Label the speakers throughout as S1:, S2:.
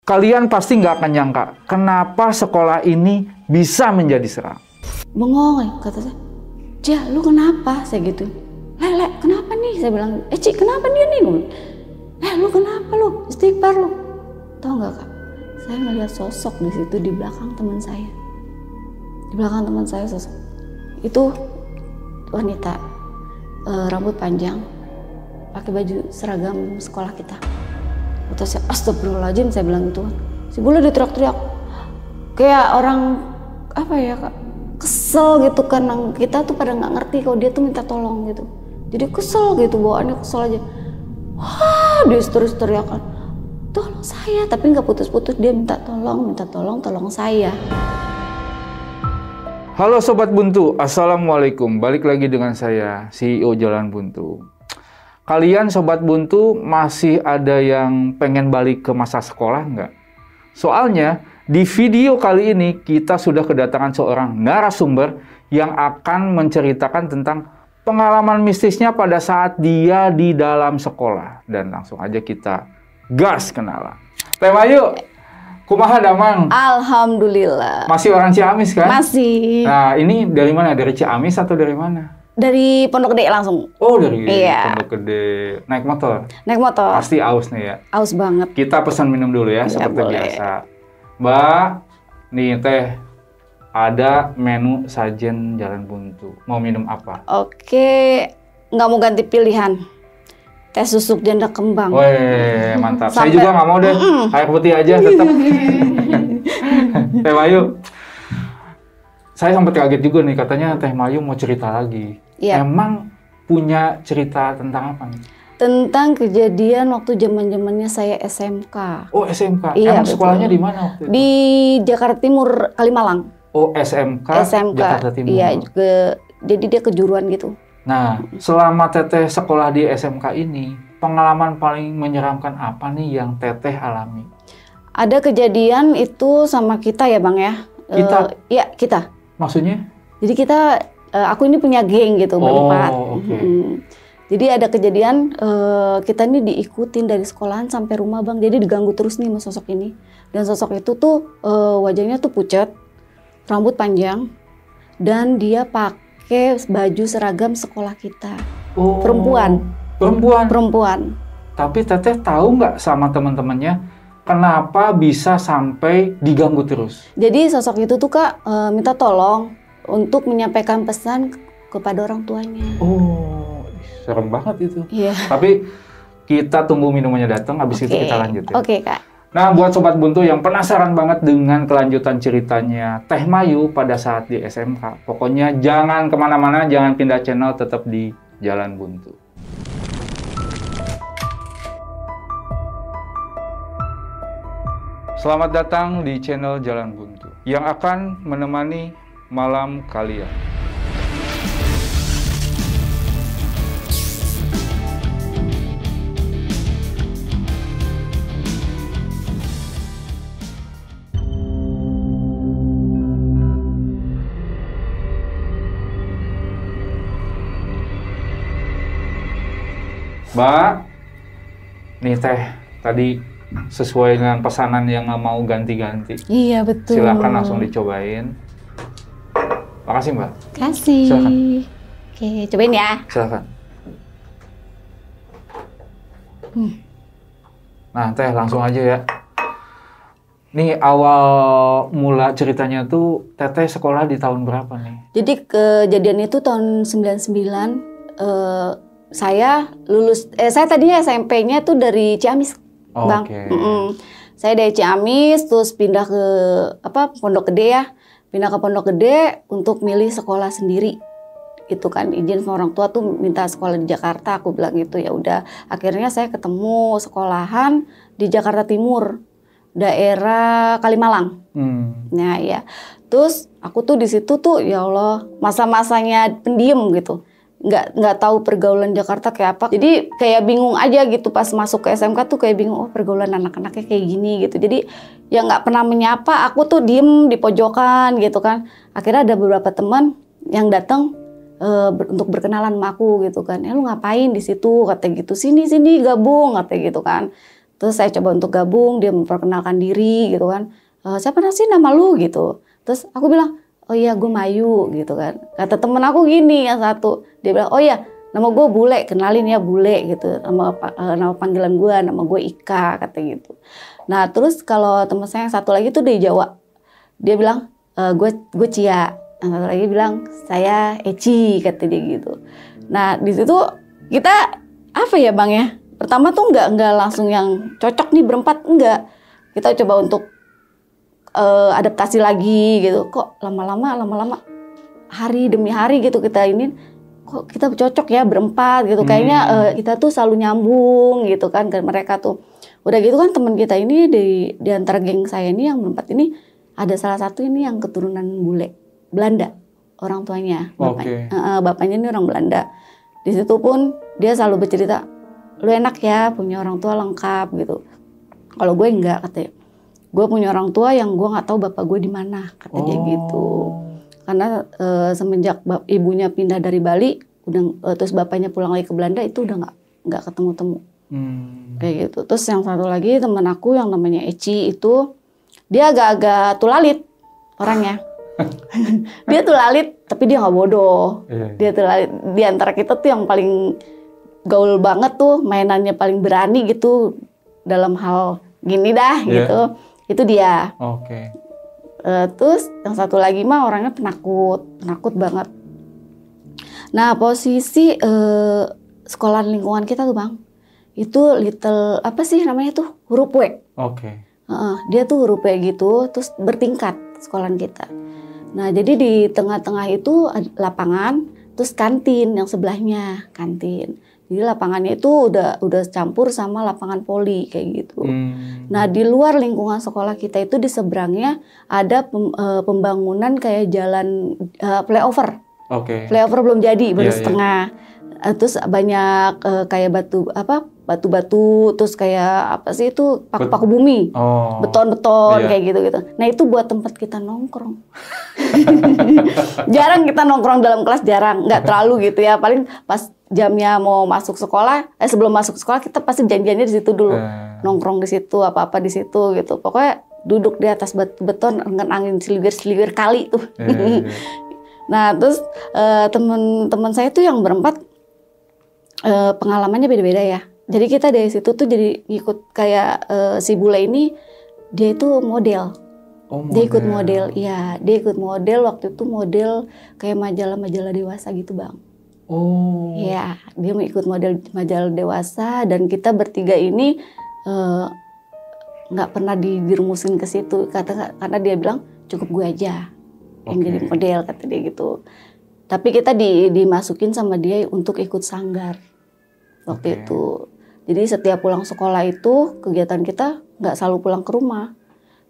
S1: Kalian pasti nggak akan nyangka kenapa sekolah ini bisa menjadi seram.
S2: Bengong, kata saya. Ja, lu kenapa? Saya gitu. Le, kenapa nih? Saya bilang, Ci, kenapa dia nih? Lu kenapa lu? Istighfar lu. Tahu nggak Kak? Saya ngelihat sosok di situ di belakang teman saya. Di belakang teman saya sosok. Itu wanita, rambut panjang, pakai baju seragam sekolah kita. Terus saya, astagfirullahaladzim, saya bilang gitu. Si bule diteriak-teriak. Kayak orang, apa ya Kak, kesel gitu kan. Kita tuh pada nggak ngerti kalau dia tuh minta tolong gitu. Jadi kesel gitu, bawaannya kesel aja. Wah, dia terus teriakan, tolong saya, tapi nggak putus-putus, dia minta tolong saya.
S1: Halo Sobat Buntu, Assalamualaikum. Balik lagi dengan saya, CEO Jalan Buntu. Kalian Sobat Buntu masih ada yang pengen balik ke masa sekolah nggak? Soalnya di video kali ini kita sudah kedatangan seorang narasumber yang akan menceritakan tentang pengalaman mistisnya pada saat dia di dalam sekolah. Dan langsung aja kita gas kenalan. Teh Mayu, kumaha damang?
S2: Alhamdulillah.
S1: Masih orang Ciamis kan?
S2: Masih.
S1: Nah ini dari mana? Dari Ciamis atau dari mana?
S2: Dari Pondok Gede langsung.
S1: Oh dari
S2: iya.
S1: Pondok Gede. Naik motor?
S2: Naik motor.
S1: Pasti aus nih ya?
S2: Aus banget.
S1: Kita pesan minum dulu ya, seperti
S2: boleh.
S1: biasa. Mbak, nih teh, ada menu sajen Jalan Buntu. Mau minum apa?
S2: Oke, nggak mau ganti pilihan. Teh susuk janda kembang.
S1: Weh, mantap. Saya juga nggak mau deh. Air putih aja tetap. Teh Mayu, saya sempat kaget juga nih, katanya Teh Mayu mau cerita lagi.
S2: Iya.
S1: Emang punya cerita tentang apa nih?
S2: Tentang kejadian waktu zaman-zamannya saya SMK.
S1: Oh SMK.
S2: Iya,
S1: Emang
S2: betul.
S1: sekolahnya di mana waktu itu?
S2: Di Jakarta Timur, Kalimalang.
S1: Oh SMK Jakarta Timur.
S2: Iya, jadi dia kejuruan gitu.
S1: Nah, selama Teteh sekolah di SMK ini, pengalaman paling menyeramkan apa nih yang Teteh alami?
S2: Ada kejadian itu sama kita ya Bang ya.
S1: Kita?
S2: Iya, kita.
S1: Maksudnya?
S2: Jadi kita, aku ini punya geng gitu, berempat.
S1: Okay.
S2: Jadi ada kejadian, kita ini diikutin dari sekolahan sampai rumah Bang. Jadi diganggu terus nih sama sosok ini. Dan sosok itu tuh wajahnya tuh pucat, rambut panjang, dan dia pakai baju seragam sekolah kita.
S1: Oh,
S2: Perempuan. Perempuan.
S1: Tapi Teteh tahu nggak sama teman-temannya kenapa bisa sampai diganggu terus?
S2: Jadi sosok itu tuh Kak minta tolong untuk menyampaikan pesan kepada orang tuanya.
S1: Oh, serem banget itu.
S2: Iya.
S1: Tapi kita tunggu minumannya datang, habis itu kita lanjut ya.
S2: Oke, Kak.
S1: Nah, buat Sobat Buntu yang penasaran banget dengan kelanjutan ceritanya Teh Mayu pada saat di SMK, pokoknya jangan kemana-mana, jangan pindah channel, tetap di Jalan Buntu. Selamat datang di channel Jalan Buntu yang akan menemani malam kalian. Mbak, nih Teh, tadi sesuai dengan pesanan yang nggak mau ganti-ganti.
S2: Iya, betul.
S1: Silakan langsung dicobain. Makasih Mbak.
S2: Kasih.
S1: Silakan.
S2: Oke, cobain ya.
S1: Silakan. Nah Teh, langsung aja ya. Nih awal mula ceritanya tuh Teteh sekolah di tahun berapa nih?
S2: Jadi kejadian itu tahun 99. Saya lulus, saya tadinya SMP-nya tuh dari Ciamis, Bang.
S1: Okay.
S2: Saya dari Ciamis, terus pindah ke Pondok Gede ya. Pindah ke Pondok Gede untuk milih sekolah sendiri. Gitu kan, izin sama orang tua tuh minta sekolah di Jakarta, aku bilang gitu. Ya udah, akhirnya saya ketemu sekolahan di Jakarta Timur, daerah Kalimalang. Nah ya, terus aku tuh di situ tuh ya Allah, masa-masanya pendiam gitu. Nggak tahu pergaulan Jakarta kayak apa, jadi kayak bingung aja gitu pas masuk ke SMK tuh kayak bingung, oh pergaulan anak-anaknya kayak gini gitu. Jadi ya nggak pernah menyapa, aku tuh diem di pojokan gitu kan. Akhirnya ada beberapa teman yang datang untuk berkenalan sama aku gitu kan. Lu ngapain di situ, katanya gitu. Sini gabung, katanya gitu kan. Terus saya coba untuk gabung, dia memperkenalkan diri gitu kan. Siapa sih nama lu gitu. Terus aku bilang, oh iya gue Mayu gitu kan. Kata temen aku gini yang satu, dia bilang, oh iya nama gue Bule, kenalin ya Bule gitu. Nama panggilan gue, nama gue Ika kata gitu. Nah terus kalau temen saya yang satu lagi tuh dari Jawa, dia bilang, gue Cia. Yang satu lagi bilang, saya Eci kata dia gitu. Nah di situ kita apa ya Bang ya? Pertama tuh nggak langsung yang cocok nih berempat, enggak. Kita coba untuk adaptasi lagi gitu. Kok lama-lama hari demi hari gitu kita ini kok kita cocok ya berempat gitu. Kayaknya kita tuh selalu nyambung gitu kan ke mereka tuh. Udah gitu kan teman kita ini di antara geng saya ini yang berempat ini ada salah satu ini yang keturunan bule Belanda orang tuanya. Bapaknya ini orang Belanda. Di situ pun dia selalu bercerita, lu enak ya punya orang tua lengkap gitu. Kalau gue enggak katanya. Gue punya orang tua yang gue nggak tahu bapak gue di mana kata dia gitu. Karena semenjak ibunya pindah dari Bali, terus bapaknya pulang lagi ke Belanda itu udah nggak ketemu-temu. Kayak gitu. Terus yang satu lagi teman aku yang namanya Eci itu dia agak-agak tulalit orangnya. Dia tulalit tapi dia nggak bodoh. Dia tulalit. Di antara kita tuh yang paling gaul banget tuh, mainannya paling berani gitu dalam hal gini dah gitu. Itu dia. Terus yang satu lagi mah orangnya penakut banget. Nah posisi sekolah lingkungan kita tuh Bang, itu little apa sih namanya tuh huruf W. Dia tuh huruf W gitu, terus bertingkat sekolahan kita. Nah jadi di tengah-tengah itu ada lapangan, terus kantin yang sebelahnya kantin. Jadi lapangannya itu udah campur sama lapangan voli kayak gitu. Nah di luar lingkungan sekolah kita itu di seberangnya ada pembangunan kayak jalan flyover. Flyover belum jadi, baru setengah. Terus banyak kayak batu-batu, terus kayak apa sih itu paku-paku bumi, beton-beton kayak gitu-gitu. Nah itu buat tempat kita nongkrong. Jarang kita nongkrong dalam kelas, jarang, nggak terlalu gitu ya. Paling pas jamnya mau masuk sekolah, sebelum masuk sekolah kita pasti janjiannya di situ dulu, nongkrong di situ, apa-apa di situ gitu. Pokoknya duduk di atas beton, angin seliwir kali tuh. Nah terus teman-teman saya tuh yang berempat pengalamannya beda-beda ya. Jadi kita dari situ tuh jadi ikut kayak si Bule ini, dia itu model. Dia ikut model, ya dia ikut model waktu itu model kayak majalah-majalah dewasa gitu Bang. Ya, dia mau ikut model majalah dewasa dan kita bertiga ini nggak pernah dirumusin ke situ karena dia bilang cukup gue aja yang jadi model kata dia gitu. Tapi kita dimasukin sama dia untuk ikut sanggar waktu itu. Jadi setiap pulang sekolah itu kegiatan kita nggak selalu pulang ke rumah.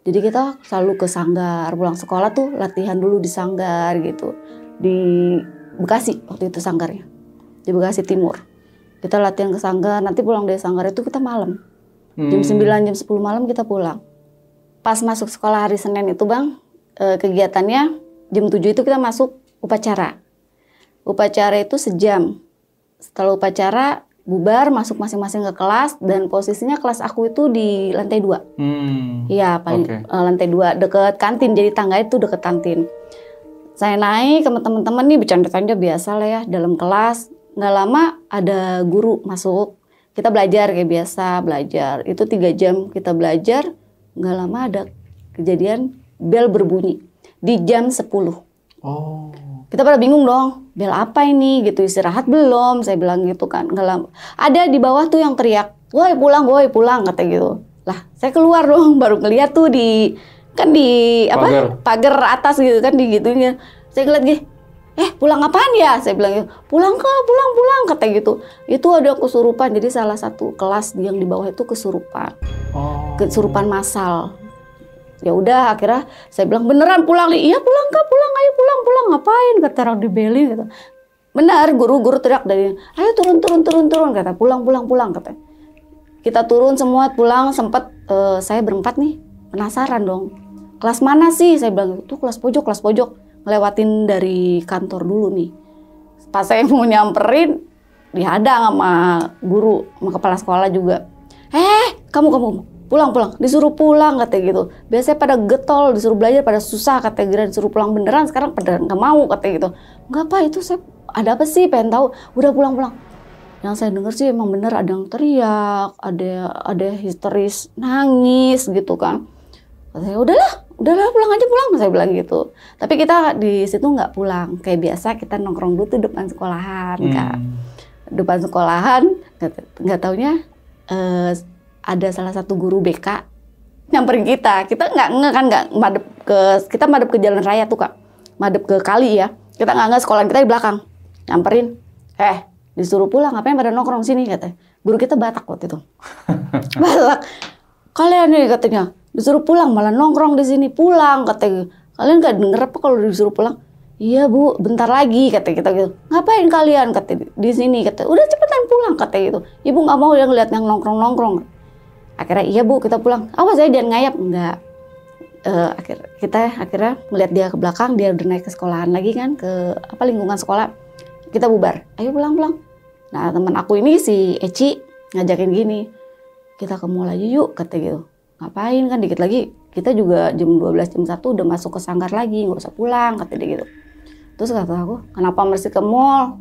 S2: Jadi kita selalu ke sanggar, pulang sekolah tuh latihan dulu di sanggar gitu. Di Bekasi waktu itu sanggarnya, di Bekasi Timur. Kita latihan ke sanggar, nanti pulang dari sanggar itu kita malam. Jam 9, jam 10 malam kita pulang. Pas masuk sekolah hari Senin itu Bang, kegiatannya jam 7 itu kita masuk upacara. Upacara itu sejam. Setelah upacara, bubar, masuk masing-masing ke kelas, dan posisinya kelas aku itu di lantai 2. Iya, paling lantai 2, deket kantin, jadi tangga itu deket kantin. Saya naik sama teman-teman nih, bercanda-canda biasa lah ya, dalam kelas. Nggak lama ada guru masuk, kita belajar kayak biasa, belajar. Itu 3 jam kita belajar, nggak lama ada kejadian bel berbunyi di jam 10. Kita pada bingung dong, bel apa ini gitu, istirahat belum? Saya bilang gitu kan, nggak lama. Ada di bawah tuh yang teriak, woi pulang, kata gitu. Lah, saya keluar dong, baru ngeliat tuh di pagar atas gitu kan, digitunya. Saya ngeliat gini, pulang apaan ya? Saya bilang gitu, pulang, kata gitu. Itu ada kesurupan, jadi salah satu kelas yang di bawah itu kesurupan. Kesurupan massal. Ya udah, akhirnya saya bilang beneran pulang nih. Iya pulang Kak, ayo pulang, ngapain? Kata orang dibeli gitu. Benar, guru teriak dari, ayo turun, kata pulang, kata. Kita turun semua, pulang, sempat saya berempat nih, penasaran dong. Kelas mana sih? Saya bilang, itu kelas pojok. Ngelewatin dari kantor dulu nih. Pas saya mau nyamperin, dihadang sama guru, sama kepala sekolah juga. kamu pulang, disuruh pulang katanya gitu. Biasanya pada getol, disuruh belajar pada susah katanya, disuruh pulang beneran, sekarang pada nggak mau katanya gitu. Nggak apa, itu saya ada apa sih, pengen tahu. Udah pulang. Yang saya dengar sih emang bener ada yang teriak, ada histeris, nangis gitu kan. Saya udahlah pulang aja, saya bilang gitu. Tapi kita di situ nggak pulang, kayak biasa kita nongkrong dulu tuh depan sekolahan kan. Depan sekolahan, nggak taunya ada salah satu guru BK nyamperin kita nggak madep ke jalan raya tuh Kak, madep ke kali ya. Kita nggak sekolah kita di belakang, nyamperin, disuruh pulang, ngapain pada nongkrong sini katanya. Guru kita Batak waktu itu. Batak. Kalian nih katanya disuruh pulang malah nongkrong di sini, pulang katanya. Kalian nggak denger apa kalau disuruh pulang? Iya Bu, bentar lagi kata kita gitu. Ngapain kalian kata di sini kata. Udah cepetan pulang kata gitu. Ibu nggak mau yang lihat yang nongkrong. Akhirnya iya Bu, kita pulang. Awas saya jangan ngayap. Enggak. Kita akhirnya melihat dia ke belakang, dia udah naik ke sekolahan lagi kan, ke lingkungan sekolah. Kita bubar. Ayo pulang. Nah teman aku ini si Eci ngajakin gini, kita ke mall aja yuk kata gitu. Ngapain kan dikit lagi kita juga jam 12 jam 1 udah masuk ke sanggar lagi, nggak usah pulang kata dia gitu. Terus kata aku, kenapa mesti ke mall?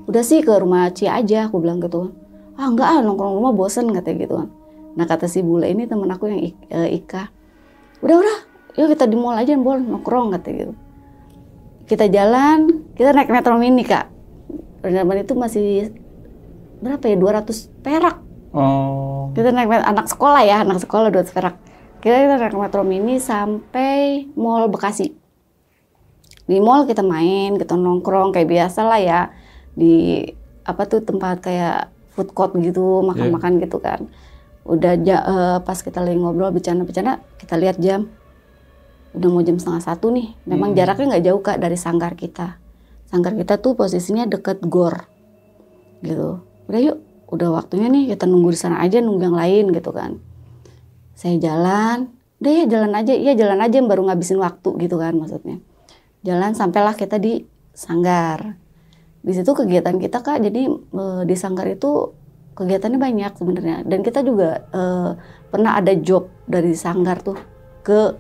S2: Udah sih ke rumah Ci aja, aku bilang gitu. Enggak nongkrong rumah bosen kata gitu kan. Nah kata si bule ini teman aku yang Ika, udah yuk kita di mall aja nongkrong kata gitu. Kita jalan, kita naik metro mini Kak. Perjalanan itu masih berapa ya, 200 perak. Kita naik anak sekolah 200 perak. Kita naik metro mini sampai mall Bekasi. Di mall kita main, kita nongkrong kayak biasa lah ya. Di tempat kayak food court gitu, makan-makan gitu kan. Udah pas kita lagi ngobrol bercanda-bercanda, kita lihat jam. Udah mau jam 12:30 nih. Memang jaraknya nggak jauh Kak dari sanggar kita. Sanggar kita tuh posisinya deket gor. Gitu. Udah yuk, udah waktunya nih kita nunggu di sana aja, nunggu yang lain gitu kan. Saya jalan, udah ya jalan aja baru ngabisin waktu gitu kan maksudnya. Jalan sampailah kita di sanggar. Di situ kegiatan kita Kak, jadi di sanggar itu kegiatannya banyak sebenarnya. Dan kita juga pernah ada job dari sanggar tuh ke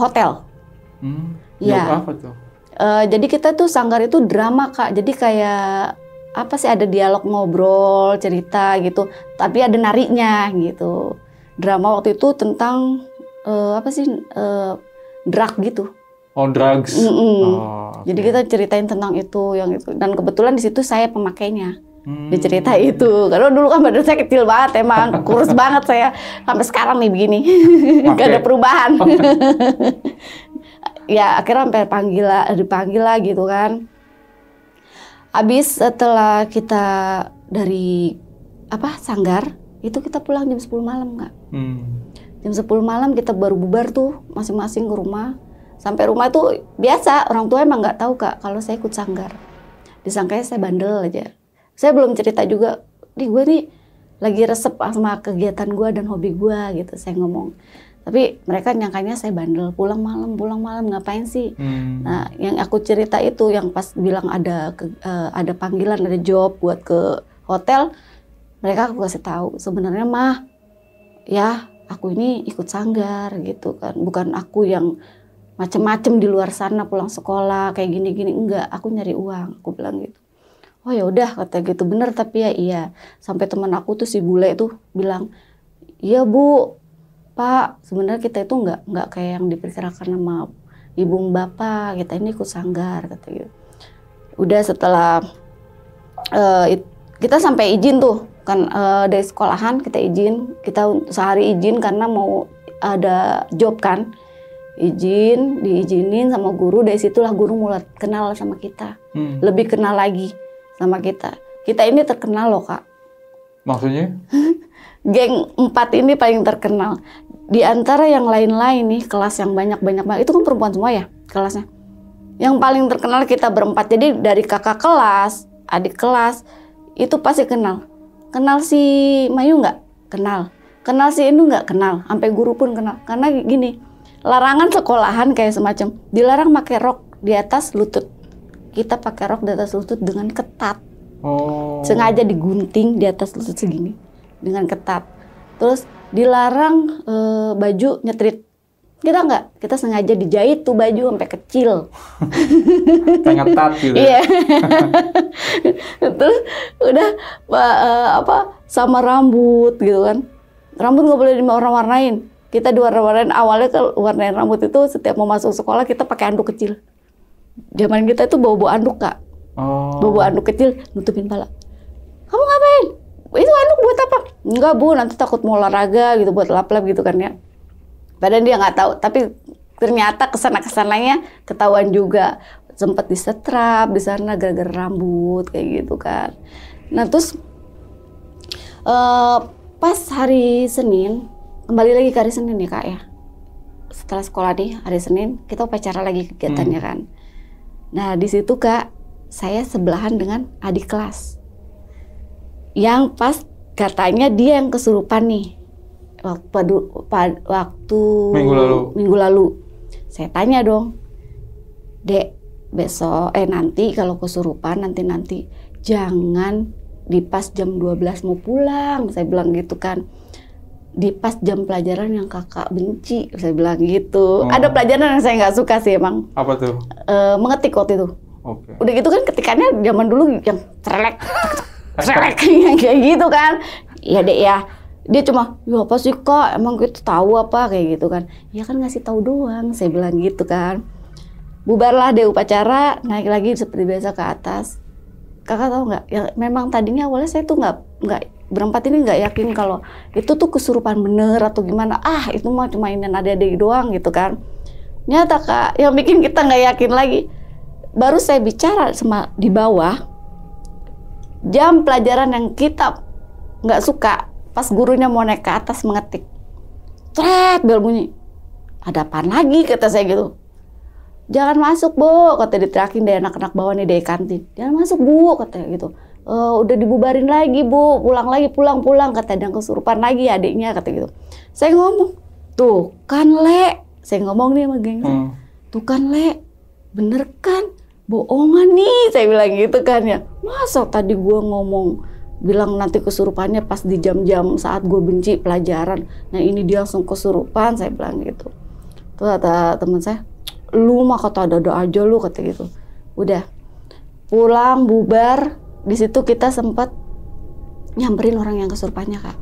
S2: hotel.
S1: Job apa tuh?
S2: Jadi kita tuh sanggar itu drama Kak, jadi kayak ada dialog ngobrol, cerita gitu, tapi ada nariknya gitu. Drama waktu itu tentang drug gitu.
S1: Oh, drugs.
S2: Okay. Jadi kita ceritain tentang itu, yang itu. Dan kebetulan di situ saya pemakainya. Di cerita itu. Karena dulu kan badan saya kecil banget emang, kurus banget saya. Sampai sekarang nih begini. Gak ada perubahan. Ya akhirnya sampai dipanggil lah gitu kan. Habis setelah kita dari sanggar, itu kita pulang jam 10 malam Kak. Jam 10 malam kita baru bubar tuh masing-masing ke rumah. Sampai rumah tuh biasa, orang tua emang nggak tahu Kak kalau saya ikut sanggar. Disangkanya saya bandel aja. Saya belum cerita juga, gue nih lagi resep sama kegiatan gue dan hobi gue gitu, saya ngomong. Tapi mereka nyangkanya saya bandel, pulang malam ngapain sih? Nah, yang aku cerita itu yang pas bilang ada panggilan, ada job buat ke hotel, mereka aku kasih tahu sebenarnya mah ya aku ini ikut sanggar gitu kan, bukan aku yang macem-macem di luar sana pulang sekolah kayak gini-gini, enggak, aku nyari uang, aku bilang gitu. Oh ya udah kata gitu, bener tapi ya iya. Sampai teman aku tuh si bule tuh bilang, iya Bu, Pak, sebenarnya kita itu nggak kayak yang diperkirakan sama ibu bapak, kita ini ikut sanggar kata gitu. Udah setelah kita sampai izin tuh kan dari sekolahan kita izin, kita sehari izin karena mau ada job kan, diizinin sama guru. Dari situlah guru mulai kenal sama kita, lebih kenal lagi sama kita. Kita ini terkenal loh Kak.
S1: Maksudnya?
S2: Geng 4 ini paling terkenal. Di antara yang lain-lain nih, kelas yang banyak-banyak, itu kan perempuan semua ya kelasnya. Yang paling terkenal kita berempat. Jadi dari kakak kelas, adik kelas, itu pasti kenal. Kenal si Mayu nggak? Kenal. Kenal si Indu nggak? Kenal. Sampai guru pun kenal. Karena gini, larangan sekolahan kayak semacam dilarang pakai rok di atas lutut. Kita pakai rok di atas lutut dengan ketat. Sengaja digunting di atas lutut segini dengan ketat. Terus dilarang baju nyetrit. Kita sengaja dijahit tuh baju sampai kecil.
S1: Kayak ngetat gitu.
S2: Iya. Terus udah sama rambut gitu kan. Rambut nggak boleh diwarna-warnain. Kita diwarna-warnain, awalnya kalau warnain rambut itu setiap mau masuk sekolah kita pakai anduk kecil. Zaman kita itu bawa anduk, Kak. Bawa anduk kecil, nutupin pala. Kamu ngapain? Itu anduk buat apa? Enggak, Bu, nanti takut mau olahraga gitu, buat lap-lap gitu kan ya. Padahal dia nggak tahu, tapi ternyata kesana-kesananya ketahuan juga. Sempat disetrap di sana gara-gara rambut kayak gitu kan. Nah terus pas hari Senin, kembali lagi ke hari Senin ya Kak ya. Setelah sekolah nih hari Senin kita upacara lagi kegiatannya kan. Nah di situ Kak saya sebelahan dengan adik kelas yang pas katanya dia yang kesurupan nih. Waktu minggu lalu saya tanya dong, Dek, besok nanti kalau kesurupan nanti jangan di pas jam 12 mau pulang, saya bilang gitu kan, di pas jam pelajaran yang kakak benci, saya bilang gitu. Ada pelajaran yang saya nggak suka sih emang.
S1: Apa tuh?
S2: Mengetik waktu itu. Udah gitu kan ketikannya zaman dulu yang cerelek kayak gitu kan. Iya Dek ya. Dia cuma, ya apa sih Kak, emang kita tahu apa kayak gitu kan. Ya kan ngasih tahu doang, saya bilang gitu kan. Bubarlah deh upacara, naik lagi seperti biasa ke atas. Kakak tahu nggak? Ya memang tadinya awalnya saya tuh nggak berempat ini nggak yakin kalau itu tuh kesurupan bener atau gimana. Itu mah cuma ini adik-adik doang gitu kan. Nyata Kak, yang bikin kita nggak yakin lagi. Baru saya bicara sama di bawah, jam pelajaran yang kita nggak suka. Pas gurunya mau naik ke atas mengetik, cret, bel bunyi. Ada apaan lagi kata saya gitu. Jangan masuk Bu, kata diteriakin dari anak-anak bawah nih dari kantin. Jangan masuk Bu, katanya gitu. Udah dibubarin lagi Bu, pulang, kata dan kesurupan lagi adiknya, kata gitu. Saya ngomong, tuh kan Le, saya ngomong nih sama geng saya. Tuh kan Le, bener kan, bohongan nih, saya bilang gitu kan ya. Masa tadi gua ngomong bilang nanti kesurupannya pas di jam-jam saat gue benci pelajaran. Nah ini dia langsung kesurupan, saya bilang gitu. Tuh kata teman saya, lu mah kata ada aja lu, kata gitu. Udah pulang bubar, di situ kita sempat nyamperin orang yang kesurupannya Kak.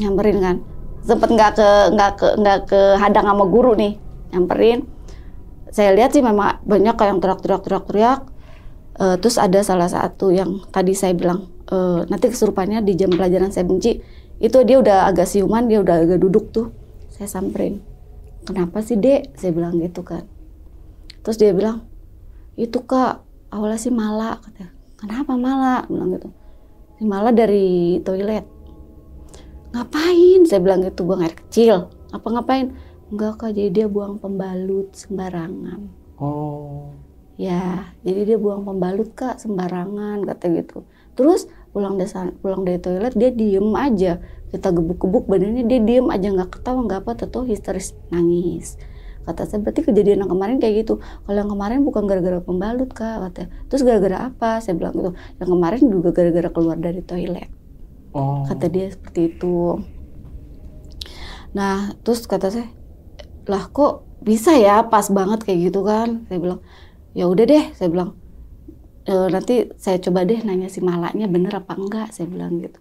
S2: Nyamperin kan, sempat nggak ke hadang sama guru nih, nyamperin. Saya lihat sih memang banyak yang teriak. Terus ada salah satu yang tadi saya bilang nanti kesurupannya di jam pelajaran saya benci, itu dia udah agak siuman, dia udah agak duduk tuh. Saya samperin, kenapa sih Dek? Saya bilang gitu kan. Terus dia bilang, itu Kak awalnya sih Mala, katanya. Kenapa Mala? Bilang gitu. Si Mala dari toilet. Ngapain? Saya bilang gitu, buang air kecil. Apa ngapain? Enggak Kak, jadi dia buang pembalut sembarangan. Ya, jadi dia buang pembalut Kak sembarangan, kata gitu. Terus pulang dari toilet dia diem aja, kita gebuk-gebuk badannya dia diem aja, nggak ketawa nggak apa, tahu histeris nangis. Kata saya berarti kejadian yang kemarin kayak gitu. Kalau yang kemarin bukan gara-gara pembalut Kak, katanya. Terus gara-gara apa? Saya bilang gitu. Yang kemarin juga gara-gara keluar dari toilet. Kata dia seperti itu. Nah terus kata saya, lah kok bisa ya pas banget kayak gitu kan? Saya bilang, ya udah deh, saya bilang. Nanti saya coba deh nanya si Malanya bener apa enggak, saya bilang gitu.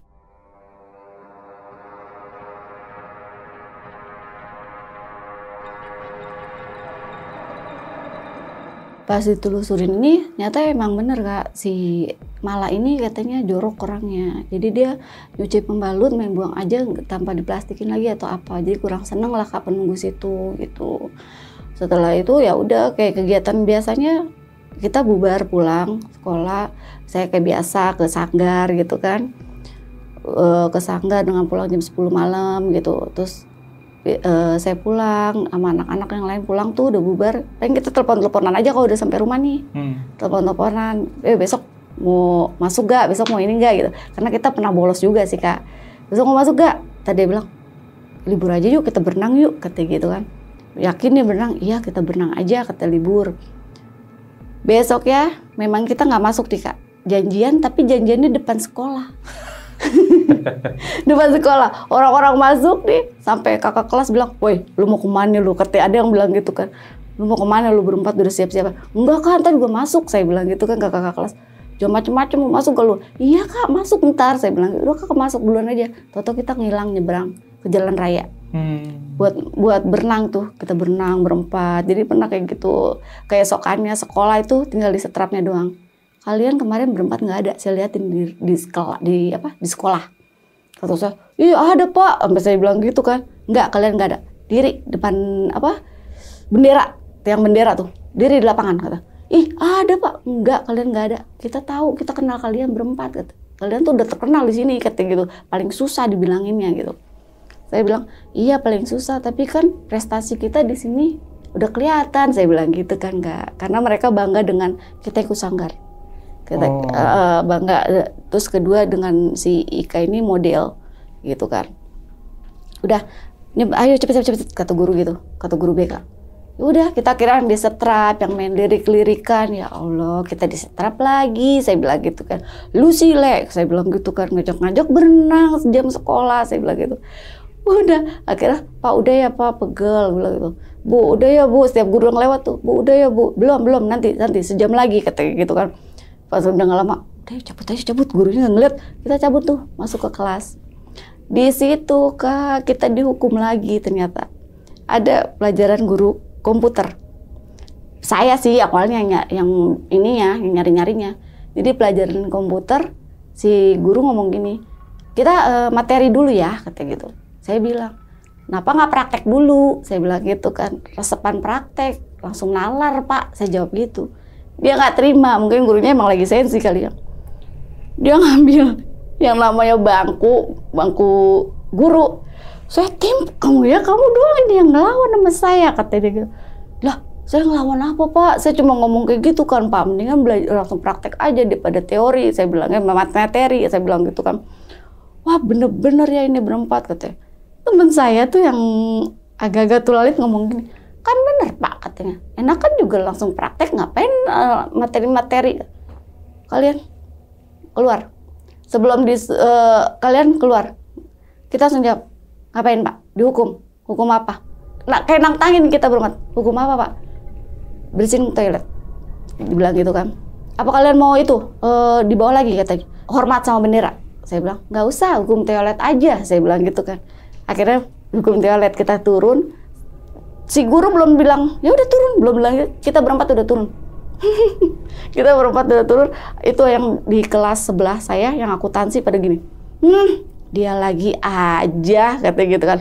S2: Pas ditelusurin ini, nyata emang bener Kak, si Mala ini katanya jorok orangnya. Jadi dia nyuci pembalut, main buang aja tanpa diplastikin lagi atau apa. Jadi kurang seneng lah Kak penunggu situ gitu. Setelah itu ya udah kayak kegiatan biasanya, kita bubar pulang sekolah, saya kayak biasa ke sanggar gitu kan, ke sanggar dengan pulang jam 10 malam gitu. Terus saya pulang sama anak-anak yang lain pulang tuh udah bubar, paling kita telepon-teleponan aja kalau udah sampai rumah nih. Telepon-teleponan, besok mau masuk gak, besok mau ini gak gitu, karena kita pernah bolos juga sih Kak. Besok mau masuk gak? Tadi dia bilang, libur aja yuk, kita berenang yuk, kata gitu kan. Yakin nih berenang? Iya kita berenang aja, kata libur. Besok ya, memang kita nggak masuk nih Kak, janjian, tapi janjiannya depan sekolah. Depan sekolah, orang-orang masuk nih, sampai kakak kelas bilang, woi lu mau kemana lu? Katanya ada yang bilang gitu kan, lu mau kemana lu berempat udah siap-siap? Enggak kan, ntar juga masuk, saya bilang gitu kan ke kakak kelas. Jangan macem-macem mau masuk ke lu. Iya kak, masuk ntar, saya bilang. Udah kakak masuk duluan aja. Toto kita ngilang nyebrang ke jalan raya. Buat berenang tuh, kita berenang berempat. Jadi pernah kayak gitu, kayak sokannya sekolah itu tinggal di setrapnya doang. Kalian kemarin berempat nggak ada, saya liatin di sekolah. Kata saya, iya ada pak, sampai saya bilang gitu kan. Enggak, kalian nggak ada. Diri depan bendera, tiang bendera tuh, diri di lapangan kata. Ih ada pak, enggak kalian nggak ada. Kita tahu, kita kenal kalian berempat kata. Kalian tuh udah terkenal di sini kata gitu. Paling susah dibilanginnya gitu. Saya bilang iya paling susah, tapi kan prestasi kita di sini udah kelihatan. Saya bilang gitu kan nggak, karena mereka bangga dengan kita ikut sanggar. Kita bangga. Terus kedua dengan si Ika ini model gitu kan. Udah, ayo cepet kata guru gitu, kata guru BK. Udah kita kira di setrap yang main lirik-lirikan, ya Allah kita di setrap lagi, saya bilang gitu kan. Lu sih Lek, saya bilang gitu kan, ngajak-ngajak berenang sejam sekolah, saya bilang gitu. Udah akhirnya Pak udah ya Pak, pegel bilang gitu. Bu udah ya Bu, setiap guru yang lewat tuh, Bu udah ya Bu, belum nanti sejam lagi katanya gitu kan. Pas udah nggak lama, udah cabut, gurunya nggak ngeliat, kita cabut tuh masuk ke kelas. Di situ Kak kita dihukum lagi ternyata. Ada pelajaran guru komputer. Saya sih awalnya yang nyari-nyarinya. Jadi pelajaran komputer, si guru ngomong gini, kita materi dulu ya, kata gitu. Saya bilang, kenapa nggak praktek dulu? Saya bilang gitu kan, resepan praktek, langsung nalar Pak, saya jawab gitu. Dia nggak terima, mungkin gurunya emang lagi sensi kali ya. Dia ngambil yang namanya bangku guru. Saya kamu doang ini yang ngelawan sama saya, kata dia gitu. Lah, saya ngelawan apa Pak? Saya cuma ngomong kayak gitu kan Pak, mendingan belajar langsung praktek aja daripada teori. Saya bilangnya materi, saya bilang gitu kan. Wah bener-bener ya ini berempat, katanya. Temen saya tuh yang agak-agak tulalit ngomong gini, kan bener Pak katanya, enak kan juga langsung praktek, ngapain materi-materi. Kalian keluar. Sebelum kalian keluar, kita langsung jawab, ngapain Pak? Dihukum. Hukum apa? Nah, kayak nantangin kita berempat. Hukum apa Pak? Bersihin toilet. Dibilang gitu kan. Apa kalian mau itu? Dibawa lagi katanya. Hormat sama bendera. Saya bilang, nggak usah, hukum toilet aja. Saya bilang gitu kan. Akhirnya hukum toilet, kita turun. Si guru belum bilang, ya udah turun. Belum bilang, kita berempat udah turun. Kita berempat udah turun. Itu yang di kelas sebelah saya, yang akuntansi pada gini. Dia lagi aja, katanya gitu kan.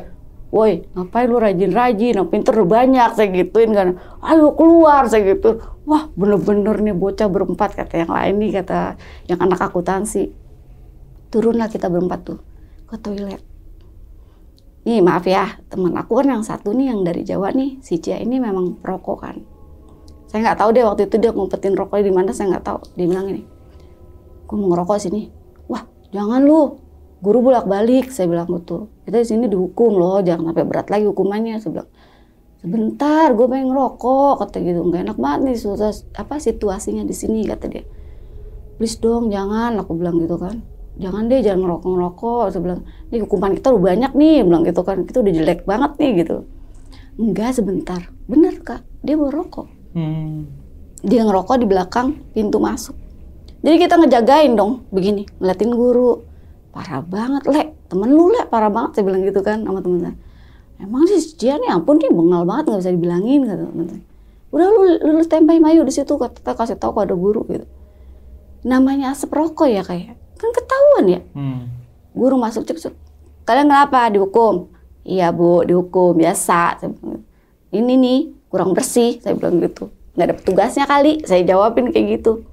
S2: Woi, ngapain lu rajin-rajin, pinter banyak, saya gituin kan. Ayo keluar, saya gitu. Wah, bener-bener nih bocah berempat, kata yang lain nih, kata yang anak akuntansi. Turunlah kita berempat tuh ke toilet. Nih maaf ya, teman aku kan yang satu nih yang dari Jawa nih, si Cia ini memang perokok kan. Saya nggak tahu deh waktu itu dia ngumpetin rokoknya di mana, saya nggak tahu. Dia bilang ini, gue mau ngerokok sini. Wah, jangan lu. Guru bolak-balik, saya bilang gitu. Kita di sini dihukum loh, jangan sampai berat lagi hukumannya. Saya bilang, sebentar, gue pengen ngerokok, kata gitu. Nggak enak banget nih situasinya di sini, kata dia. Please dong, jangan, aku bilang gitu kan. Jangan deh, jangan ngerokok. Saya bilang, ini hukuman kita udah banyak nih, bilang gitu kan. Kita udah jelek banget nih gitu. Enggak, sebentar. Bener Kak, dia mau rokok. Dia ngerokok di belakang pintu masuk. Jadi kita ngejagain dong, begini, ngeliatin guru. Parah banget, Lek. Temen lu, Lek, parah banget. Saya bilang gitu kan sama temen saya. Emang sih dia nih ampun nih bengal banget, nggak bisa dibilangin, kata temen saya. Udah lu tempel mayu di situ, kita kasih tahu kalau ada guru gitu. Namanya asap rokok ya kayak. Kan ketahuan ya. Guru masuk cepet. Kalian kenapa? Dihukum. Iya Bu, dihukum biasa. Saya bilang, ini nih kurang bersih, saya bilang gitu. Nggak ada petugasnya kali, saya jawabin kayak gitu.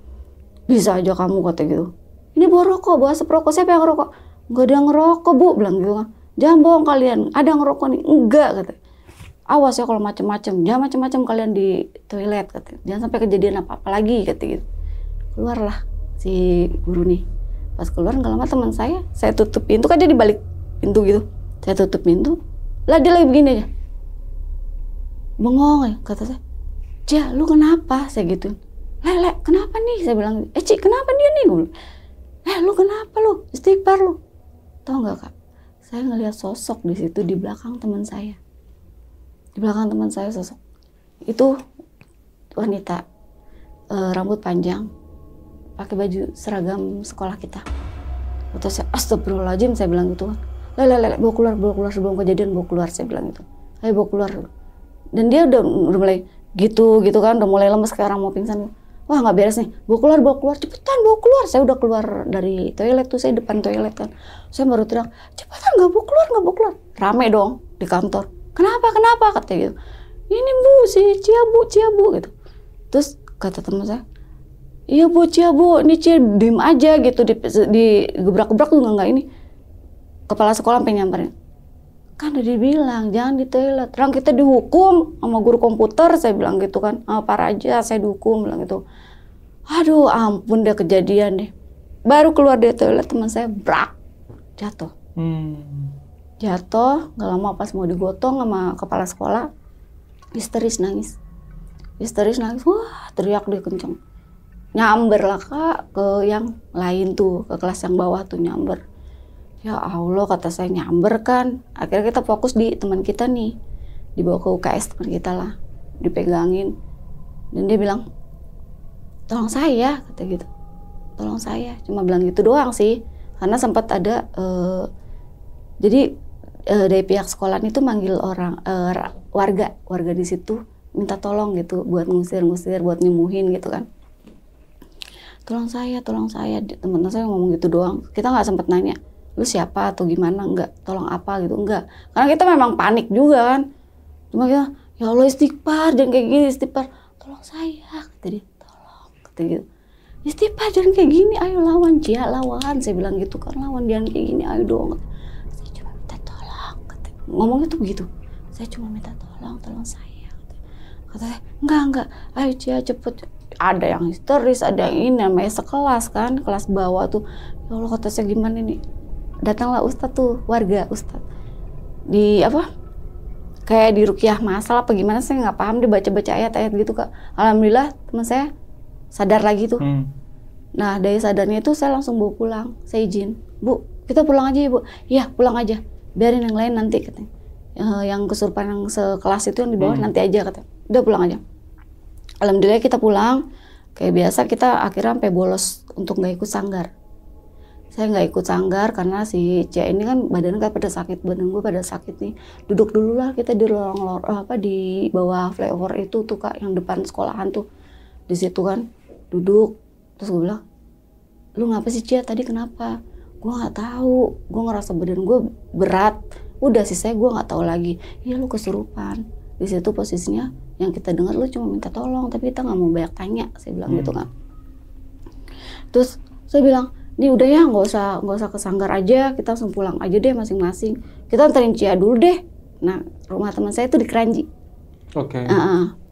S2: Bisa aja kamu, kata gitu. Ini bawa rokok, bawa asap rokok, siapa yang ngerokok? Nggak ada yang ngerokok Bu, bilang gitu kan. Jangan bohong kalian, ada yang ngerokok nih. Enggak, kata. Awas ya kalau macem-macem, jangan macem-macem kalian di toilet, kata. Jangan sampai kejadian apa-apa lagi, kata gitu. Keluarlah si guru nih. Pas keluar nggak lama teman saya tutup pintu, kan dia di balik pintu gitu. Saya tutup pintu, lah dia lagi begini aja. Bengong ya, kata saya. Ja, lu kenapa? Saya gitu. Lek, kenapa nih? Saya bilang, Ci, kenapa dia nih? Lu kenapa lu? Istighfar lu. Tahu nggak Kak? Saya ngelihat sosok di situ di belakang teman saya. Di belakang teman saya sosok. Itu wanita, rambut panjang, pakai baju seragam sekolah kita. Terus saya, astagfirullahaladzim, saya bilang gitu. Lele, bawa keluar sebelum kejadian, bawa keluar, saya bilang gitu. Ayo bawa keluar. Dan dia udah mulai gitu kan, udah mulai lemes kayak orang mau pingsan. Wah nggak beres nih, bawa keluar, cepetan bawa keluar. Saya udah keluar dari toilet tuh, saya depan toilet kan. Saya baru teriak, cepetan nggak bawa keluar. Rame dong di kantor. Kenapa? Katanya gitu. Ini Bu, si Cia Bu gitu. Terus kata teman saya, iya Bu, Cia Bu, ini Cia diem aja gitu, di gebrak-gebrak tuh nggak ini. Kepala sekolah sampai nyamperin. Kan udah dibilang jangan di toilet. Orang kita dihukum sama guru komputer, saya bilang gitu kan. Parah aja saya dihukum, bilang gitu. Aduh ampun deh kejadian deh. Baru keluar dari toilet teman saya brak jatuh. Jatuh, nggak lama pas mau digotong sama kepala sekolah, histeris nangis. Wah teriak dia kenceng. Nyamber lah Kak ke yang lain tuh, ke kelas yang bawah tuh nyamber. Ya Allah, kata saya, nyamber kan. Akhirnya kita fokus di teman kita nih. Dibawa ke UKS teman kita lah. Dipegangin. Dan dia bilang, tolong saya, kata gitu. Tolong saya. Cuma bilang gitu doang sih. Karena sempat ada, jadi dari pihak sekolah itu manggil orang, warga di situ. Minta tolong gitu, buat ngusir, buat nyembuhin gitu kan. Tolong saya. Teman-teman saya ngomong gitu doang. Kita nggak sempat nanya, lu siapa atau gimana, enggak, tolong apa gitu, enggak. Karena kita memang panik juga kan. Cuma kita, ya Allah istighfar, jangan kayak gini, istighfar. Tolong saya, kata dia, tolong, kata gitu. Istighfar, jangan kayak gini, ayo lawan, Cia, lawan. Saya bilang gitu kan, lawan, jangan kayak gini, ayo dong. Saya cuma minta tolong, kata. Ngomongnya tuh begitu. Saya cuma minta tolong saya. Kata saya, enggak, ayo Cia, cepet. Ada yang histeris, ada yang ini, namanya sekelas kan, kelas bawah tuh. Ya Allah, kata saya, gimana nih? Datanglah Ustadz tuh, warga Ustadz. Di apa? Kayak di ruqyah masal apa gimana, saya nggak paham, dia baca-baca ayat-ayat gitu Kak. Alhamdulillah teman saya sadar lagi tuh. Nah dari sadarnya itu saya langsung bawa pulang. Saya izin, Bu, kita pulang aja ya Bu. Iya pulang aja, biarin yang lain nanti katanya. Yang kesurupan yang sekelas itu yang di bawah nanti aja katanya. Udah pulang aja. Alhamdulillah kita pulang. Kayak biasa kita akhirnya sampai bolos untuk nggak ikut sanggar. Saya nggak ikut sanggar karena si Cia ini kan badan pada sakit, badan gue pada sakit nih. Duduk dulu lah kita di di bawah flyover itu tuh Kak, yang depan sekolahan tuh. Di situ kan duduk. Terus gue bilang, lu ngapa sih Cia tadi, kenapa? Gue nggak tahu, gue ngerasa badan gue berat. Udah sih saya gue nggak tahu lagi. Iya lu kesurupan. Di situ posisinya yang kita dengar lu cuma minta tolong, tapi kita nggak mau banyak tanya. Saya bilang gitu kan. Terus saya bilang, nih udah ya, nggak usah ke sanggar aja, kita langsung pulang aja deh masing-masing. Kita anterin Cia dulu deh. Nah rumah teman saya itu di Keranji.
S1: Oke.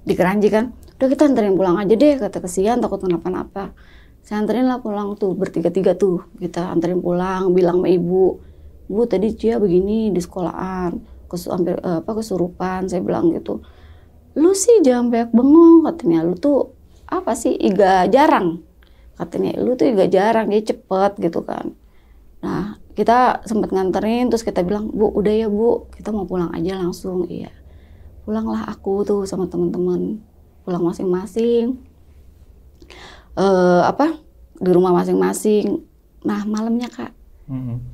S2: Di Keranji kan. Udah kita anterin pulang aja deh, kata kesian takut kenapa-napa. Saya anterin lah pulang tuh, bertiga-tiga tuh. Kita anterin pulang, bilang sama ibu, Bu tadi Cia begini di sekolahan, hampir kesurupan. Saya bilang gitu. Lu sih jangan banyak bengong, katanya. Lu tuh apa sih, iga jarang. Katanya lu tuh juga jarang, dia cepet gitu kan. Nah kita sempat nganterin, terus kita bilang, Bu udah ya Bu, kita mau pulang aja langsung. Iya, pulanglah aku tuh sama teman-teman, pulang masing-masing, di rumah masing-masing. Nah malamnya Kak,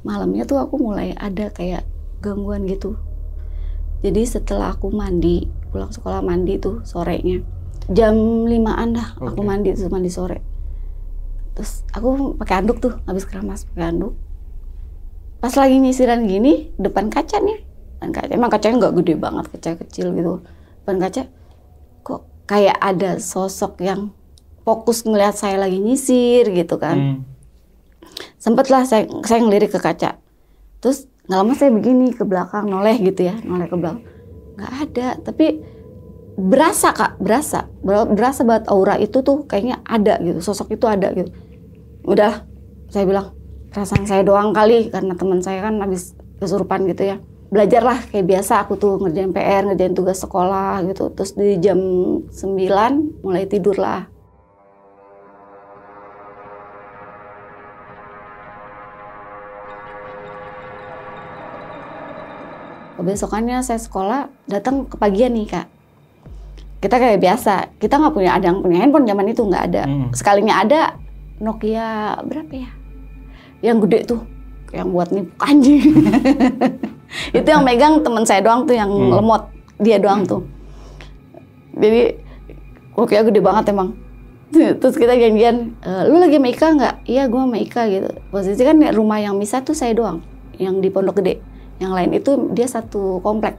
S2: malamnya tuh aku mulai ada kayak gangguan gitu. Jadi setelah aku mandi, pulang sekolah mandi tuh sorenya, jam 5-an dah. Aku mandi sore. Terus aku pakai anduk tuh, habis keramas pakai anduk. Pas lagi nyisiran gini, depan kaca nih. Depan kaca, emang kacanya nggak gede banget, kaca kecil gitu. Depan kaca, kok kayak ada sosok yang fokus ngelihat saya lagi nyisir gitu kan. Sempatlah saya ngelirik ke kaca. Terus nggak lama saya begini ke belakang, noleh gitu ya, noleh ke belakang. Nggak ada, tapi berasa Kak, berasa banget aura itu tuh kayaknya ada gitu, sosok itu ada gitu. Udah, saya bilang perasaan saya doang kali, karena teman saya kan habis kesurupan gitu ya. Belajarlah kayak biasa, aku tuh ngerjain PR, ngerjain tugas sekolah gitu. Terus di jam 9 mulai tidur lah. Kebesokannya saya sekolah, datang kepagian nih Kak. Kita kayak biasa, kita nggak punya, ada yang punya handphone zaman itu nggak ada. Sekalinya ada Nokia berapa ya? Yang gede tuh, yang buat nipu anjing. Itu yang megang teman saya doang tuh, yang lemot, dia doang tuh. Jadi Nokia gede banget emang. Terus kita janjian, lu lagi sama Ika nggak? Iya, gue sama Ika gitu. Posisi kan rumah yang misah tuh saya doang, yang di Pondok Gede. Yang lain itu dia satu komplek.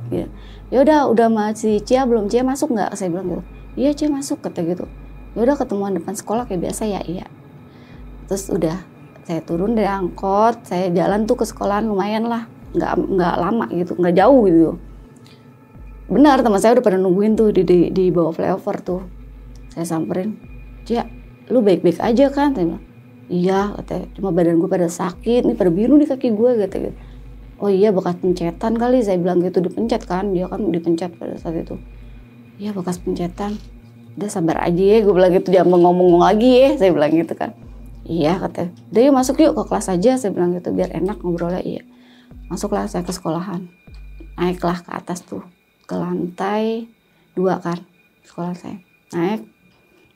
S2: Gitu. Ya udah masih Cia belum? Cia masuk nggak? Saya bilang gitu. Iya Cia masuk, kata gitu. Ya udah ketemuan depan sekolah kayak biasa ya, iya. Terus udah saya turun dari angkot, saya jalan tuh ke sekolahan lumayan lah, nggak lama gitu, nggak jauh gitu. Benar, teman saya udah pada nungguin tuh di bawah flyover tuh. Saya samperin, Cia, lu baik-baik aja kan? Saya bilang, iya, katanya, cuma badan gue pada sakit, nih pada biru nih kaki gue, gitu. Oh iya, bekas pencetan kali, saya bilang gitu, dipencet kan, dia kan dipencet pada saat itu. Iya, bekas pencetan. Udah sabar aja ya, gue bilang gitu, jangan ngomong-ngomong lagi ya, saya bilang gitu kan. Iya, katanya, udah yuk masuk yuk ke kelas aja, saya bilang gitu, biar enak ngobrolnya. Iya, masuklah saya ke sekolahan, naiklah ke atas tuh, ke lantai 2 kan, sekolah saya. Naik,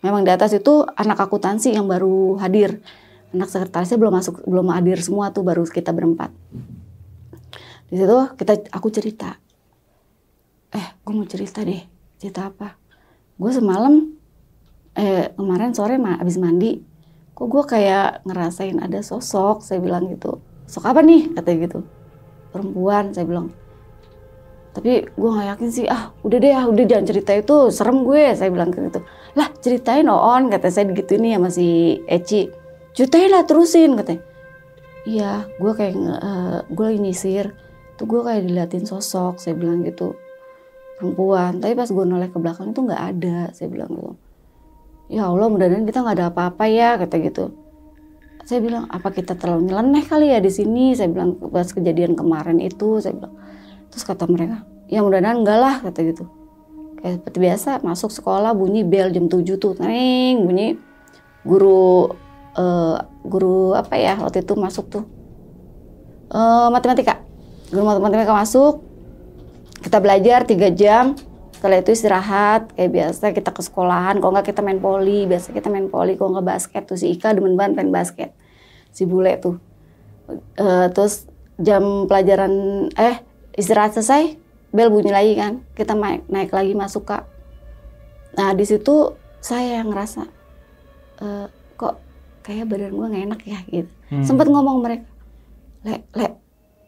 S2: memang di atas itu anak akuntansi yang baru hadir, anak sekretarisnya belum hadir semua tuh, baru kita berempat. Di situ aku cerita, gue mau cerita deh, cerita apa? Gue semalam, kemarin sore abis mandi, kok gue kayak ngerasain ada sosok, saya bilang gitu. Sosok apa nih? Katanya gitu. Perempuan, saya bilang. Tapi gue nggak yakin sih, udah deh, udah jangan cerita itu, serem gue, saya bilang gitu. Lah ceritain On, kata saya gitu ini ya masih Eci. Ceritain lah, terusin, katanya. Iya, gue kayak, gue lagi nyisir, tuh gue kayak diliatin sosok, saya bilang gitu. Perempuan, tapi pas gue noleh ke belakang itu nggak ada, saya bilang gitu. Ya Allah, mudah-mudahan kita nggak ada apa-apa ya, kata gitu. Saya bilang, apa kita terlalu nyeleneh kali ya di sini, saya bilang pas kejadian kemarin itu, saya bilang. Terus kata mereka, ya mudah-mudahan enggak lah, kata gitu. Kayak seperti biasa, masuk sekolah bunyi bel jam 7 tuh, neng bunyi. Guru apa ya waktu itu masuk tuh, matematika. Guru matematika masuk, kita belajar 3 jam, setelah itu istirahat, kayak biasa kita ke sekolahan, kalau nggak kita main voli, biasa kita main voli, kalau nggak basket tuh si Ika demen banget main basket, si bule tuh. Terus jam pelajaran, istirahat selesai, bel bunyi lagi kan, kita naik lagi masuk Kak. Nah di situ saya ngerasa, kok kayak badan gue nggak enak ya gitu. Sempet ngomong mereka, Le,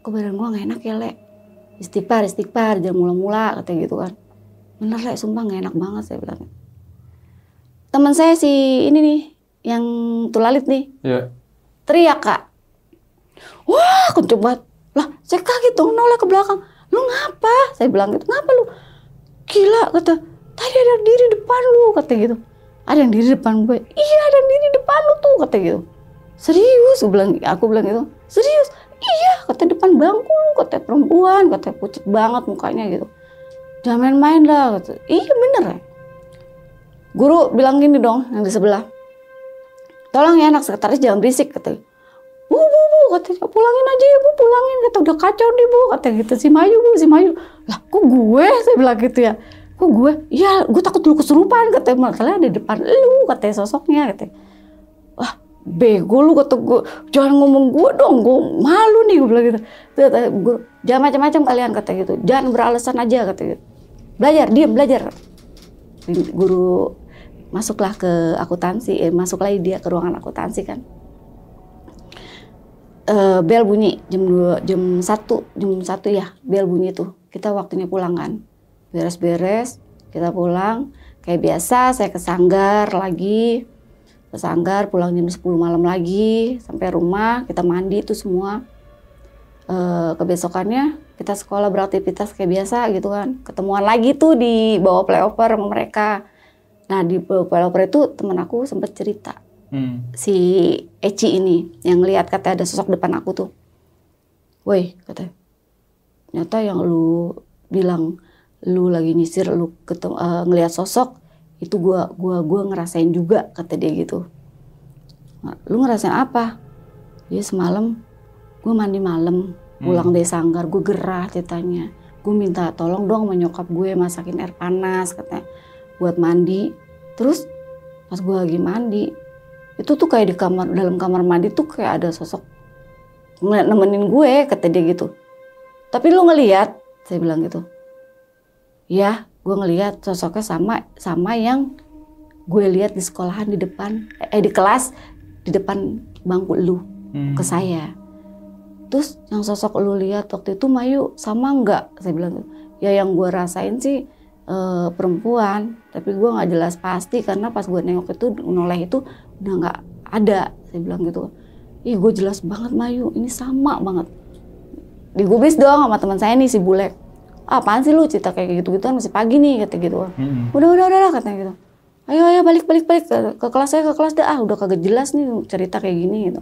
S2: kok badan gue nggak enak ya Le, istighfar, jangan mula-mula, katanya gitu kan. Bener Le, sumpah nggak enak banget, saya bilang. Teman saya si ini nih, yang tulalit nih, teriak Kak. Wah, kenceng banget. Lah, saya kaget dong, noleh ke belakang. Lu ngapa? Saya bilang gitu, ngapa lu? Gila, kata, tadi ada yang diri depan lu, kata gitu. Ada yang diri depan gue. Iya, ada yang diri depan lu tuh, kata gitu. Serius, aku bilang gitu. Serius? Iya, kata depan bangku lu, kata perempuan, kata pucet banget mukanya gitu. Jangan main-main lah, kata. Iya bener ya. Guru bilang gini dong, yang di sebelah. Tolong ya anak sekretaris jangan berisik, kata. Bu, katanya pulangin aja ya Bu, pulangin, kata udah kacau nih Bu, kata gitu. Si Mayu Bu, si Mayu. Lah kok gue, saya bilang gitu ya. Kok gue? Iya, gue takut lu kesurupan, katanya. Masalahnya di depan lu, katanya sosoknya, katanya. Wah, bego lu, kata gue. Jangan ngomong gue dong, gue malu nih, gue bilang gitu. Guru, jangan macam-macam kalian, kata gitu. Jangan beralasan aja, kata gitu. Belajar, diam, belajar. Guru masuklah ke akuntansi, masuklah dia ke ruangan akuntansi kan. Bel bunyi jam 1 ya, bel bunyi tuh. Kita waktunya pulang kan. Beres-beres, kita pulang. Kayak biasa saya ke sanggar lagi. Ke sanggar pulang jam 10 malam lagi. Sampai rumah, kita mandi itu semua. Kebesokannya kita sekolah beraktivitas kayak biasa gitu kan. Ketemuan lagi tuh di bawah flyover sama mereka. Nah di bawah flyover itu teman aku sempat cerita. Si Eci ini yang lihat katanya ada sosok depan aku tuh. Woi, katanya. Ternyata yang lu bilang lu lagi nyisir, lu ngelihat sosok itu gua ngerasain juga, kata dia gitu. Nah, lu ngerasain apa? Dia semalam gua mandi malam, Pulang dari sanggar, gue gerah ceritanya. Gue minta tolong dong menyokap gue masakin air panas katanya buat mandi. Terus pas gue lagi mandi, itu tuh kayak di kamar, dalam kamar mandi tuh kayak ada sosok nemenin gue, kata dia gitu. Tapi lu ngelihat, saya bilang gitu. Ya, gue ngelihat sosoknya sama yang gue lihat di sekolahan di depan, di kelas di depan bangku lu ke saya. Terus yang sosok lu lihat waktu itu Mayu sama enggak? Saya bilang gitu. Ya yang gue rasain sih perempuan, tapi gue nggak jelas pasti karena pas gue nengok itu noleh itu udah nggak ada. Saya bilang gitu. Ih gue jelas banget Mayu, ini sama banget. Digubris dong sama teman saya nih si Bule. Apaan sih lu cerita kayak gitu-gitu kan masih pagi nih kata gitu. Udah katanya gitu. Ayo balik ke kelas saya, ke kelas dah. Udah kagak jelas nih cerita kayak gini gitu.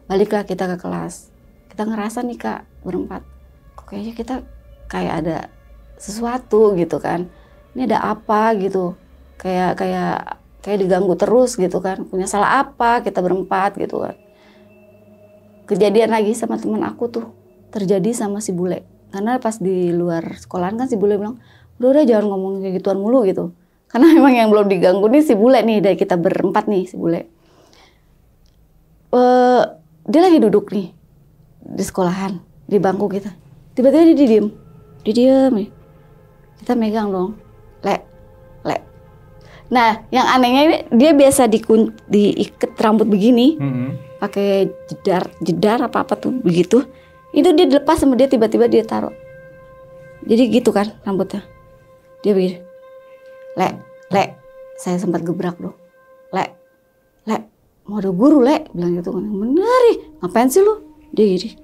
S2: Baliklah kita ke kelas. Kita ngerasa nih Kak berempat. Kok kayaknya kita kayak ada sesuatu gitu kan. Ini ada apa gitu. Kayak diganggu terus gitu kan. Punya salah apa kita berempat gitu kan. Kejadian lagi sama teman aku tuh. Terjadi sama si Bule. Karena pas di luar sekolahan kan si Bule bilang, udah jangan ngomong kayak gituan mulu gitu. Karena memang yang belum diganggu nih si Bule nih, dari kita berempat nih si Bule. Dia lagi duduk nih di sekolahan, di bangku kita. Tiba-tiba dia diem nih. Kita megang dong, lek. Nah, yang anehnya ini dia biasa diikat rambut begini, pakai jedar apa tuh begitu. Itu dia dilepas sama dia tiba-tiba dia taruh. Jadi gitu kan rambutnya. Dia begini. Lek, saya sempat gebrak dong. Lek, mau ada guru Lek, bilang gitu kan. Bener nih, ngapain sih lu? Dia gini.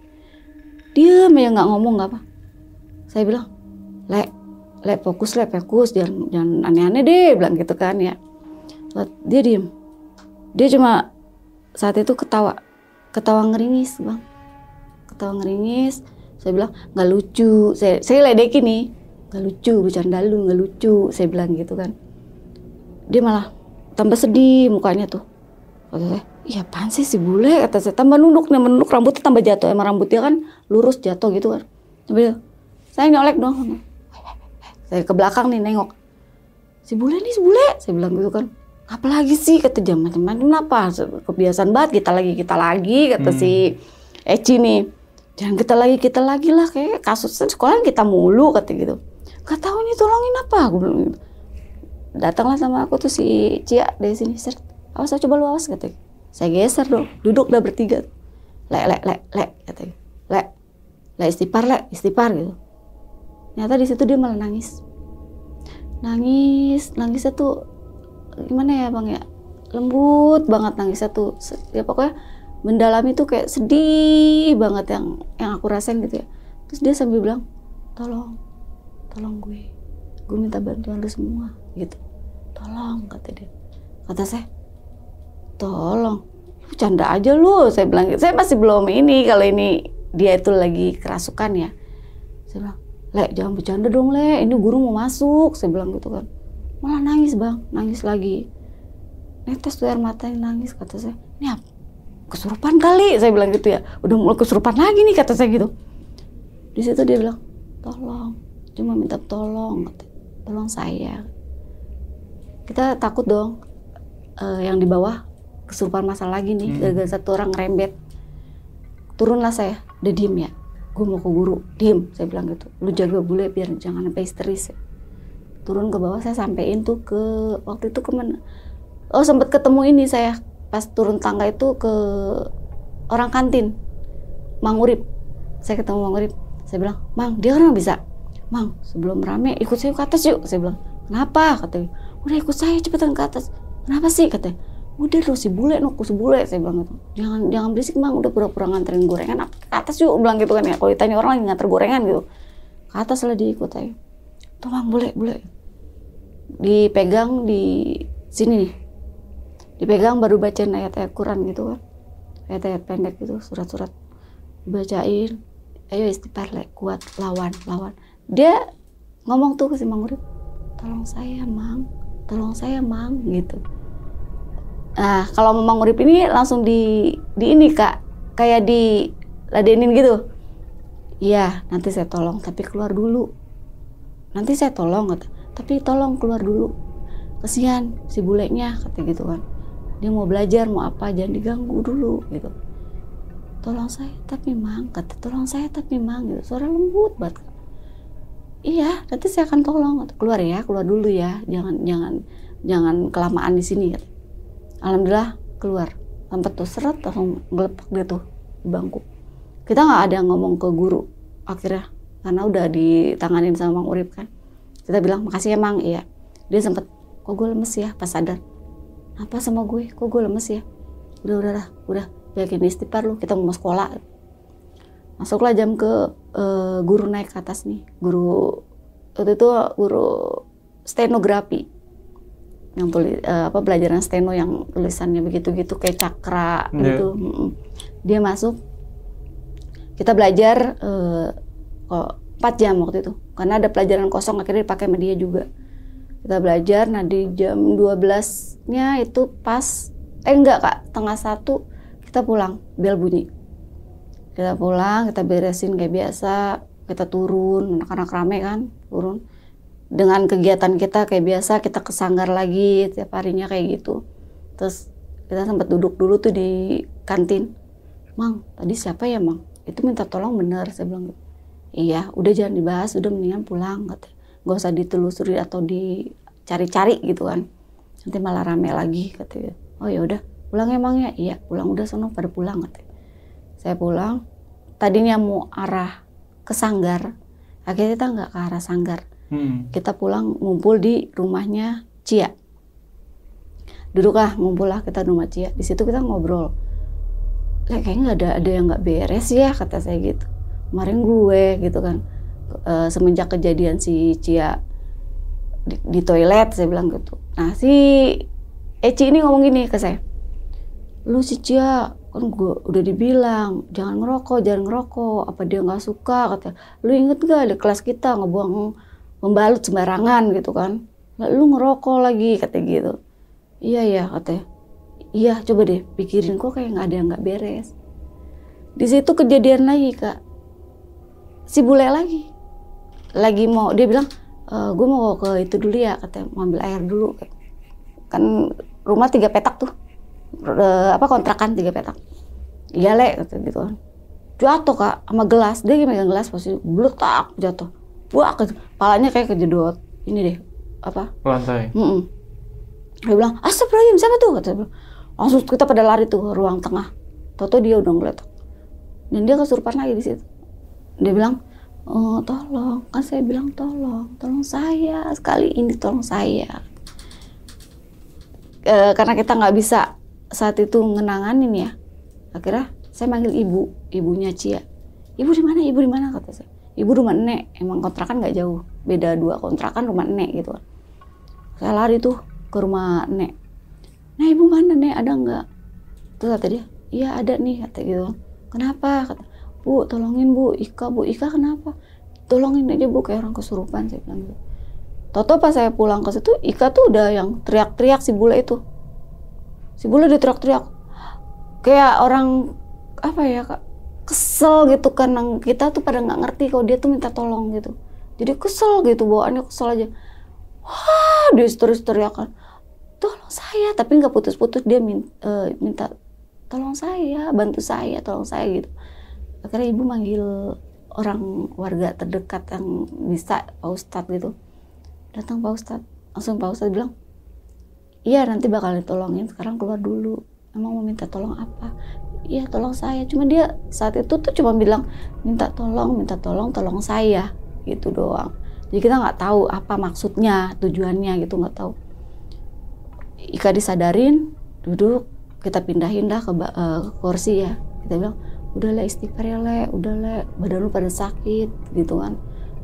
S2: Diam aja nggak ngomong nggak apa. Saya bilang, Lek fokus, jangan aneh-aneh deh, bilang gitu kan ya. Dia diem. Dia cuma saat itu ketawa ngeringis bang. Ketawa ngeringis. Saya bilang nggak lucu. Saya ledekin nih. Nggak lucu, bercanda lu nggak lucu. Saya bilang gitu kan. Dia malah tambah sedih mukanya tuh. Kata saya, iya apaan sih si Bule? Kata saya tambah nunduk rambutnya tambah jatuh. Emang rambutnya kan lurus jatuh gitu kan. Sambil saya nyolek dong. Saya ke belakang nih nengok. Si Bule. Saya bilang gitu kan. Apalagi sih kata jam macam-macam apa? Kebiasaan banget kita lagi kata si Eci nih. Jangan kita lagi lah kayak kasusnya sekolah kita mulu kata gitu. Gak tahu nih tolongin apa aku bilang gitu. Datanglah sama aku tuh si Cia dari sini. Awas coba lu awas kata. Saya geser dong. Duduk dah bertiga. Lek kata. Lek istighfar gitu. Ternyata di situ dia malah nangis. Nangisnya tuh gimana ya bang ya, lembut banget nangisnya tuh. Ya pokoknya mendalami tuh kayak sedih banget yang aku rasain gitu ya. Terus dia sambil bilang, tolong gue minta bantuan lu semua gitu. Tolong kata dia. Kata saya, tolong, bercanda aja lu. Saya bilang, saya masih belum ini kalau ini dia itu lagi kerasukan ya. Saya bilang, Lek jangan bercanda dong Lek, ini guru mau masuk. Saya bilang gitu kan. Malah nangis bang, nangis lagi. Netes tuh air matanya nangis. Kata saya, ini apa? Kesurupan kali. Saya bilang gitu ya. Udah mulai kesurupan lagi nih kata saya gitu. Di situ dia bilang, tolong, cuma minta tolong. Tolong saya. Kita takut dong. Yang di bawah kesurupan masal lagi nih. Gara-gara satu orang ngerembet. Turunlah saya, udah diem ya. Gue mau ke guru, diem, saya bilang gitu. Lu jaga Bule biar jangan sampai histeris ya. Turun ke bawah, saya sampein tuh ke, waktu itu kemana? Oh sempet ketemu ini saya, pas turun tangga itu ke orang kantin, Mang Urip. Saya ketemu Mang Urip, saya bilang, Mang dia kan bisa. Mang sebelum rame ikut saya ke atas yuk. Saya bilang, kenapa? Katanya, udah ikut saya cepetan ke atas. Kenapa sih? Katanya, udah lu si Bule. Saya bilang gitu. Jangan berisik Mang, udah pura-pura nganterin gorengan ke atas yuk, bilang gitu kan ya. Kalau ditanya orang lagi nganter gorengan gitu, ke atas lah diikut aja. Tuh Mang Bule. Dipegang di sini nih. Dipegang baru bacain ayat-ayat Quran gitu kan. Ayat-ayat pendek gitu, surat-surat. Bacain, ayo istighfar Lek, kuat, lawan. Dia ngomong tuh ke si Mang Urip, tolong saya Mang gitu. Nah, kalau Mang Urip ini langsung di ini Kak, kayak ladenin gitu. Iya, nanti saya tolong, tapi keluar dulu. Nanti saya tolong, kata. Tapi tolong keluar dulu. Kesian si bulenya, kata gitu kan. Dia mau belajar, mau apa, jangan diganggu dulu, gitu. Tolong saya, tapi mang, kata. Tolong saya, tapi mang, gitu. Suara lembut banget. Iya, nanti saya akan tolong. Kata. Keluar ya, keluar dulu ya. Jangan kelamaan di sini, kata. Alhamdulillah keluar. Sampai tuh seret, langsung ngelepak dia tuh di bangku. Kita nggak ada ngomong ke guru akhirnya karena udah ditanganin sama Mang Urip kan. Kita bilang makasih ya Mang. Iya. Dia sempet, kok gue lemes ya pas sadar. Apa sama gue? Kok gue lemes ya? Udah yakin istighfar lu, kita mau sekolah. Masuklah jam ke guru naik ke atas nih. Guru waktu itu guru stenografi. Yang pelajaran steno yang tulisannya begitu-gitu kayak cakra gitu. Dia masuk. Kita belajar kok 4 jam waktu itu. Karena ada pelajaran kosong akhirnya dipakai sama dia juga. Kita belajar, nah di jam 12-nya itu pas, enggak Kak, setengah 1 kita pulang, bel bunyi. Kita pulang, kita beresin kayak biasa, kita turun, anak-anak rame kan, turun. Dengan kegiatan kita kayak biasa, kita ke sanggar lagi, tiap harinya kayak gitu. Terus kita sempat duduk dulu tuh di kantin. Mang, tadi siapa ya Mang? Itu minta tolong bener, saya bilang gitu. Iya, udah jangan dibahas, udah mendingan pulang, katanya. Gak usah ditelusuri atau dicari-cari gitu kan. Nanti malah rame lagi, katanya. Oh ya udah, pulang emang ya? Iya, pulang udah sono pada pulang, katanya. Saya pulang, tadinya mau arah ke sanggar, akhirnya kita nggak ke arah sanggar. Kita pulang ngumpul di rumahnya Cia. Duduklah, ngumpul lah kita di rumah Cia. Di situ kita ngobrol. Kayaknya ada yang nggak beres ya, kata saya gitu. Kemarin gue gitu kan, semenjak kejadian si Cia di toilet, saya bilang gitu. Nah si Eci ini ngomong gini ke saya, lu si Cia kan gue udah dibilang jangan ngerokok, apa dia nggak suka, kata. Lu inget gak di kelas kita ngebuang pembalut sembarangan gitu kan, lu ngerokok lagi, kata gitu. Iya ya, katanya. Iya, coba deh pikirin, kok kayak nggak ada yang nggak beres. Di situ kejadian lagi Kak, si bule lagi mau, dia bilang gue mau ke itu dulu ya, katanya, mau ambil air dulu. Kan rumah 3 petak tuh, kontrakan 3 petak. Iya Le, kata gitu kan. Jatuh Kak sama gelas, dia megang gelas pasti beletak jatuh. Wah, kepalanya kayak kejedot ini deh
S1: lantai.
S2: Dia bilang astagfirullahaladzim, siapa tuh, kata dia. Langsung kita pada lari tuh ke ruang tengah. Toto dia udah ngeletak. Dan dia kesurupan lagi di situ. Dia bilang, oh, tolong, kan saya bilang tolong saya sekali ini, tolong saya. Karena kita nggak bisa saat itu ngenanganin ya. Akhirnya saya manggil ibunya Cia. Ibu di mana, kata saya. Ibu rumah Nenek, emang kontrakan nggak jauh, beda 2 kontrakan rumah Nenek gitu. Saya lari tuh ke rumah Nenek. Nah ibu mana Nek, ada nggak? Terus kata dia, iya ada nih, kata gitu. Kenapa? Kata, Bu tolongin Bu Ika kenapa? Tolongin aja Bu, kayak orang kesurupan, saya bilang gitu. Toto pas saya pulang ke situ, Ika tuh udah yang teriak-teriak si bule itu. Si bule dia teriak-teriak. Kayak orang apa ya Kak, kesel gitu kan, kita tuh pada nggak ngerti kalau dia tuh minta tolong gitu. Jadi kesel gitu, bawaannya kesel aja. Wah, dia terus teriakan, tolong saya, tapi nggak putus-putus, dia minta tolong saya, bantu saya, tolong saya gitu. Akhirnya ibu manggil orang warga terdekat yang bisa, Pak Ustadz gitu. Datang Pak Ustadz, langsung Pak Ustadz bilang, iya nanti bakal ditolongin, sekarang keluar dulu. Emang mau minta tolong apa? Iya tolong saya. Cuma dia saat itu tuh cuma bilang minta tolong saya gitu doang. Jadi kita nggak tahu apa maksudnya, tujuannya gitu, nggak tahu. Ika disadarin, duduk, kita pindahin dah ke kursi ya. Kita bilang, udah Le, istighfar ya Le, udah Le, badan lu pada sakit gitu kan.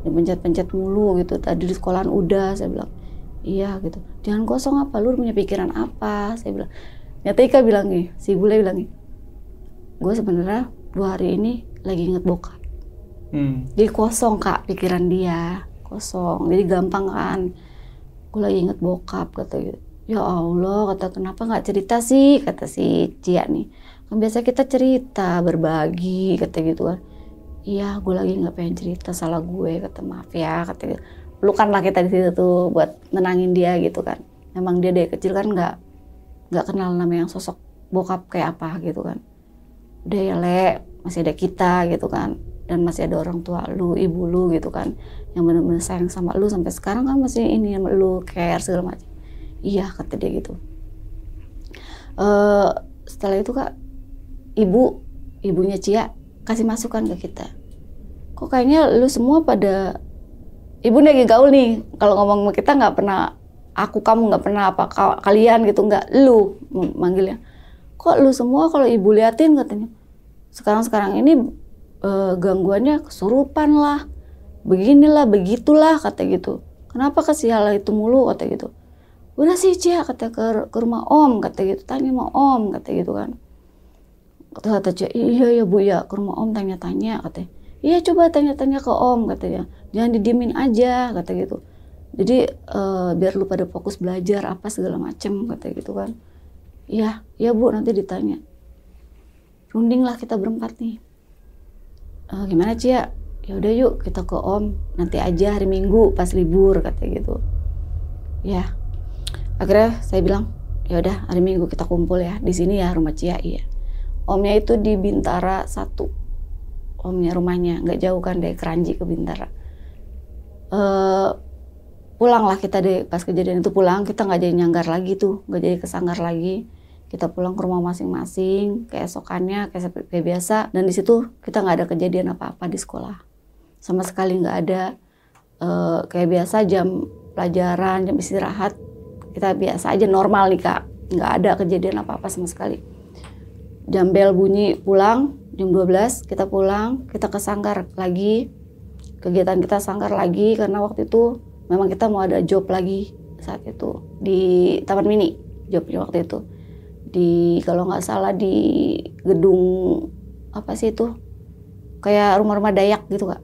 S2: Dipencet-pencet mulu gitu, tadi di sekolahan udah, saya bilang. Iya gitu, jangan kosong apa, lu punya pikiran apa, saya bilang. Nyata Ika bilang nih, si bule bilang nih, gue sebenarnya 2 hari ini lagi inget bokap. Jadi kosong Kak, pikiran dia, kosong, jadi gampang kan. Gue lagi inget bokap, kata gitu. Ya Allah, kata kenapa nggak cerita sih, kata si Cia nih. Kan biasa kita cerita, berbagi, kata gitu kan. Iya, gue lagi nggak pengen cerita, salah gue, kata maaf ya, kata gitu. Pelukanlah kita di situ tuh buat nenangin dia gitu kan. Memang dia dari kecil kan nggak kenal namanya yang sosok bokap kayak apa gitu kan. Udah ya Le, masih ada kita gitu kan. Dan masih ada orang tua lu, ibu lu gitu kan. Yang bener-bener sayang sama lu sampai sekarang kan masih ini sama lu, care segala macam. Iya, kata dia gitu. Setelah itu Kak, ibunya Cia kasih masukan ke kita. Kok kayaknya lu semua pada, ibu lagi gaul nih, kalau ngomong sama kita nggak pernah aku, kamu, nggak pernah apa, kalian gitu, nggak, lu manggilnya. Kok lu semua kalau ibu liatin katanya, sekarang ini gangguannya kesurupan lah, beginilah, begitulah, kata gitu. Kenapa kasih hal itu mulu, kata gitu. Udah sih Cia, kata ke rumah Om, kata gitu, tanya sama Om, kata gitu kan. Kata Cia, iya ya Bu ya, ke rumah Om tanya-tanya, katanya. Iya coba tanya-tanya ke Om, katanya. Jangan didiemin aja, kata gitu. Jadi biar lu pada fokus belajar apa segala macem, kata gitu kan. Iya Bu, nanti ditanya. Runding lah kita berempat nih. Gimana Cia? Ya udah yuk kita ke Om, nanti aja hari Minggu pas libur, kata gitu. Ya, akhirnya saya bilang, ya udah hari Minggu kita kumpul ya di sini ya, rumah Cia. Iya. Omnya itu di Bintara 1. Omnya rumahnya nggak jauh kan dari Keranji ke Bintara. Pulanglah kita deh, pas kejadian itu pulang, kita nggak jadi nyanggar lagi tuh, nggak jadi kesanggar lagi. Kita pulang ke rumah masing-masing, keesokannya kayak biasa. Dan di situ kita nggak ada kejadian apa-apa di sekolah, sama sekali nggak ada. Kayak biasa jam pelajaran, jam istirahat, kita biasa aja normal nih Kak, nggak ada kejadian apa-apa sama sekali. Jam bel bunyi pulang, jam 12 kita pulang, kita ke sanggar lagi. Kegiatan kita sanggar lagi karena waktu itu memang kita mau ada job lagi saat itu di Taman Mini, jobnya waktu itu. Di kalau nggak salah di gedung apa sih itu? Kayak rumah-rumah Dayak gitu Kak.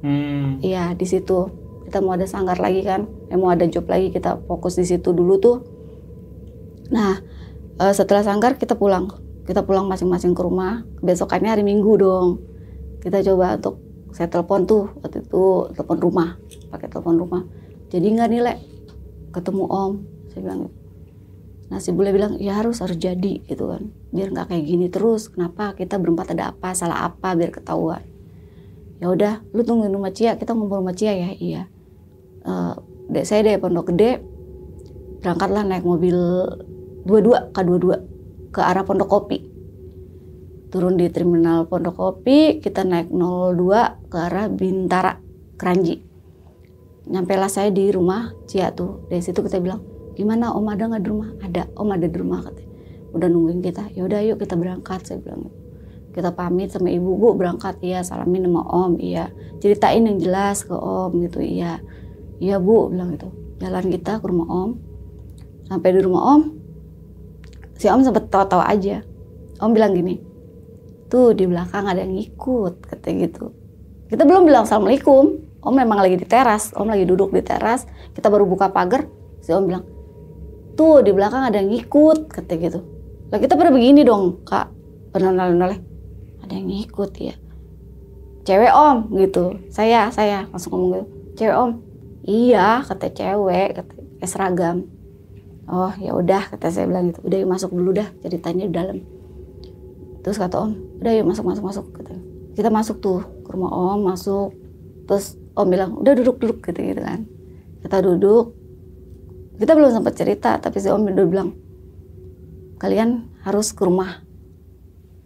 S2: Iya, di situ. Kita mau ada sanggar lagi kan, mau ada job lagi, kita fokus di situ dulu tuh. Nah, setelah sanggar kita pulang masing-masing ke rumah. Besokannya hari Minggu dong. Kita coba untuk saya telepon tuh waktu itu, telepon rumah, pakai telepon rumah. Jadi nggak nih Le, ketemu Om, saya bilang gitu. Nah si bule bilang ya harus jadi gitu kan, biar nggak kayak gini terus. Kenapa? Kita berempat ada apa, salah apa, biar ketahuan. Ya udah, lu tungguin rumah Cia, kita ngumpul rumah Cia ya. Iya. Dek saya dari Pondok Gede berangkatlah naik mobil 22 K22 ke arah Pondok Kopi. Turun di terminal Pondok Kopi, kita naik 02 ke arah Bintara, Keranji. Nyampelah saya di rumah Cia tuh. Dari situ kita bilang, gimana Om ada nggak di rumah? Ada, Om ada di rumah katanya. Udah nungguin kita. Ya udah yuk kita berangkat, saya bilang. Kita pamit sama ibu, Bu berangkat, iya, salamin sama Om, iya. Ceritain yang jelas ke Om gitu, iya. Iya Bu, bilang gitu. Jalan kita ke rumah Om. Sampai di rumah Om, si Om sempet tawa-tawa aja. Om bilang gini, tuh di belakang ada yang ngikut, kata gitu. Kita belum bilang assalamualaikum. Om memang lagi di teras, Om lagi duduk di teras. Kita baru buka pagar, si Om bilang, tuh di belakang ada yang ngikut, kata gitu. Lah kita pada begini dong Kak, noleh, ada yang ngikut ya. Cewek Om gitu, saya langsung ngomong gitu. Cewek Om, iya kata cewek, kata seragam. Oh ya udah, kata saya bilang gitu. Udah yuk masuk dulu dah, ceritanya di dalam. Terus kata Om, udah yuk masuk, kata. Kita masuk tuh ke rumah Om, masuk. Terus Om bilang, udah duduk gitu kan. Kita duduk. Kita belum sempat cerita, tapi si Om udah bilang, kalian harus ke rumah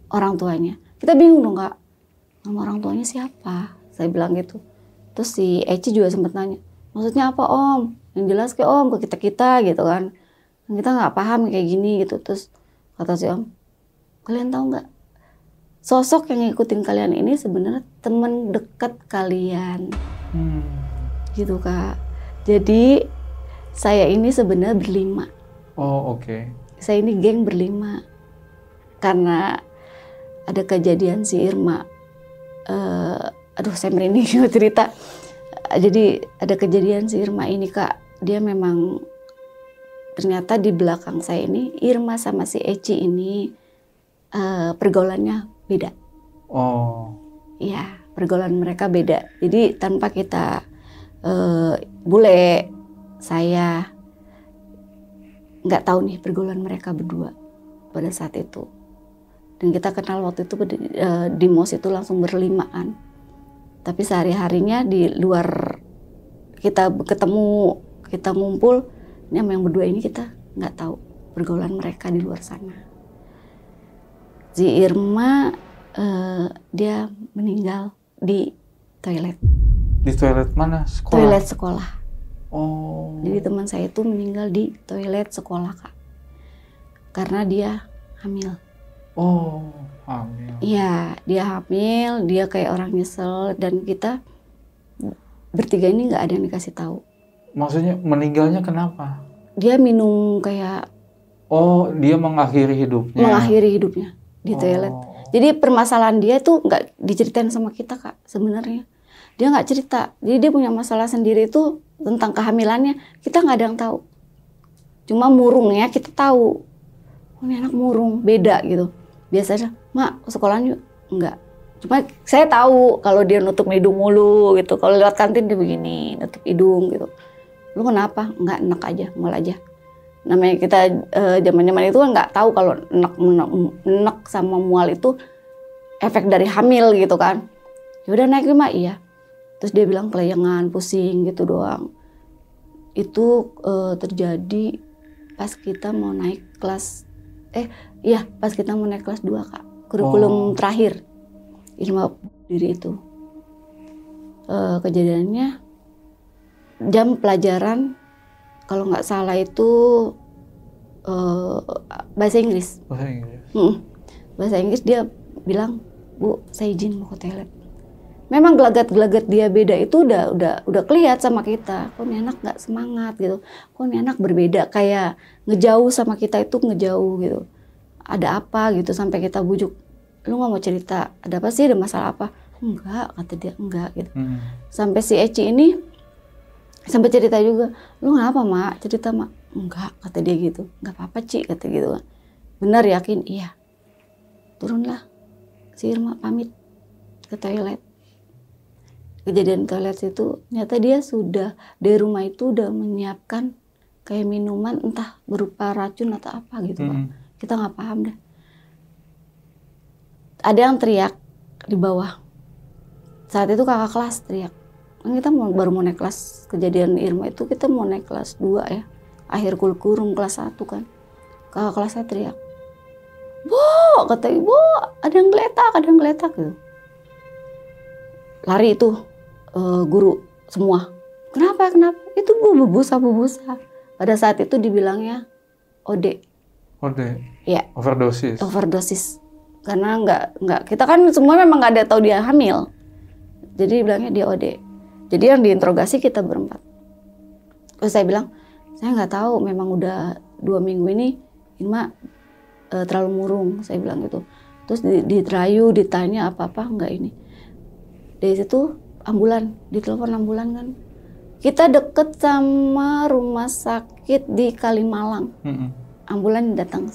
S2: orang tuanya. Kita bingung dong Kak, nama orang tuanya siapa? Saya bilang gitu. Terus si Eci juga sempat nanya, maksudnya apa Om? Yang jelas ke Om, ke kita gitu kan. Kita nggak paham kayak gini gitu. Terus kata si Om, kalian tahu nggak? Sosok yang ngikutin kalian ini sebenarnya teman dekat kalian. Gitu Kak. Jadi saya ini sebenarnya berlima.
S1: Oh oke.
S2: Saya ini geng berlima. Karena ada kejadian si Irma. Aduh saya merinding cerita. Jadi ada kejadian si Irma ini Kak. Dia memang ternyata di belakang saya ini Irma sama si Eci ini pergaulannya beda.
S1: Oh.
S2: Iya, pergaulan mereka beda. Jadi tanpa kita bule, saya nggak tahu nih pergaulan mereka berdua pada saat itu. Dan kita kenal waktu itu di MOS itu langsung berlimaan. Tapi sehari-harinya di luar kita ketemu, kita ngumpul, ini sama yang berdua ini kita nggak tahu pergaulan mereka di luar sana. Si Irma dia meninggal di toilet.
S1: Di toilet mana? Sekolah?
S2: Toilet sekolah.
S1: Oh.
S2: Jadi teman saya itu meninggal di toilet sekolah, Kak. Karena dia hamil.
S1: Oh, hamil.
S2: Iya, dia hamil, dia kayak orang nyesel, dan kita bertiga ini nggak ada yang dikasih tahu.
S1: Maksudnya meninggalnya kenapa?
S2: Dia minum kayak...
S1: Oh, dia mengakhiri hidupnya.
S2: Mengakhiri hidupnya di toilet. Jadi permasalahan dia itu nggak diceritain sama kita, Kak, sebenarnya. Dia nggak cerita. Jadi dia punya masalah sendiri itu tentang kehamilannya. Kita nggak ada yang tahu. Cuma murungnya kita tahu. Oh, ini anak murung, beda gitu. Biasanya, Mak, sekolahnya enggak. Cuma saya tahu kalau dia nutup hidung mulu gitu. Kalau lewat kantin dia begini, nutup hidung gitu. Lu kenapa? Enggak, enak aja, mual aja. Namanya kita zaman-zaman itu kan nggak tahu kalau enak sama mual itu efek dari hamil gitu kan. Ya udah naik Mak, iya. Terus dia bilang kelayangan, pusing gitu doang. Itu terjadi pas kita mau naik kelas pas kita mau naik kelas 2, Kak. Kurikulum terakhir Irma diri itu. Kejadiannya jam pelajaran kalau nggak salah itu bahasa Inggris.
S1: Bahasa Inggris.
S2: Bahasa Inggris dia bilang, Bu, saya izin mau ke toilet. Memang gelagat-gelagat dia beda itu udah kelihatan sama kita. Kok ini anak nggak semangat gitu. Kok ini anak berbeda, kayak ngejauh sama kita itu ngejauh gitu. Ada apa gitu sampai kita bujuk. Lu nggak mau cerita? Ada apa sih? Ada masalah apa? Enggak, kata dia, enggak gitu. Sampai si Eci ini sampai cerita juga. Lu kenapa, Mak? Cerita, Mak. Enggak, kata dia gitu. Enggak apa-apa, Ci, kata gitu kan. Benar, yakin? Iya. Turunlah si Irma pamit ke toilet. Kejadian toilet itu ternyata dia sudah dari rumah itu udah menyiapkan kayak minuman entah berupa racun atau apa gitu, Pak. Kita nggak paham dah. Ada yang teriak di bawah. Saat itu kakak kelas teriak. Kan kita baru mau naik kelas, kejadian Irma itu kita mau naik kelas 2 ya. Akhir kurikulum kelas 1 kan. Kakak kelas saya teriak. Bu, kata ibu, ada yang geletak gitu. Lari itu guru semua. Kenapa? Itu bu busa. Pada saat itu dibilangnya OD. Ya. Overdosis. Karena nggak kita kan semua memang nggak ada tahu dia hamil. Jadi bilangnya dia OD. Jadi yang diinterogasi kita berempat. Terus saya bilang, saya nggak tahu, memang udah 2 minggu ini Irma terlalu murung, saya bilang gitu. Terus diterayu, ditanya apa-apa nggak ini. Dari situ ditelepon ambulan kan. Kita deket sama rumah sakit di Kalimalang. Ambulan datang,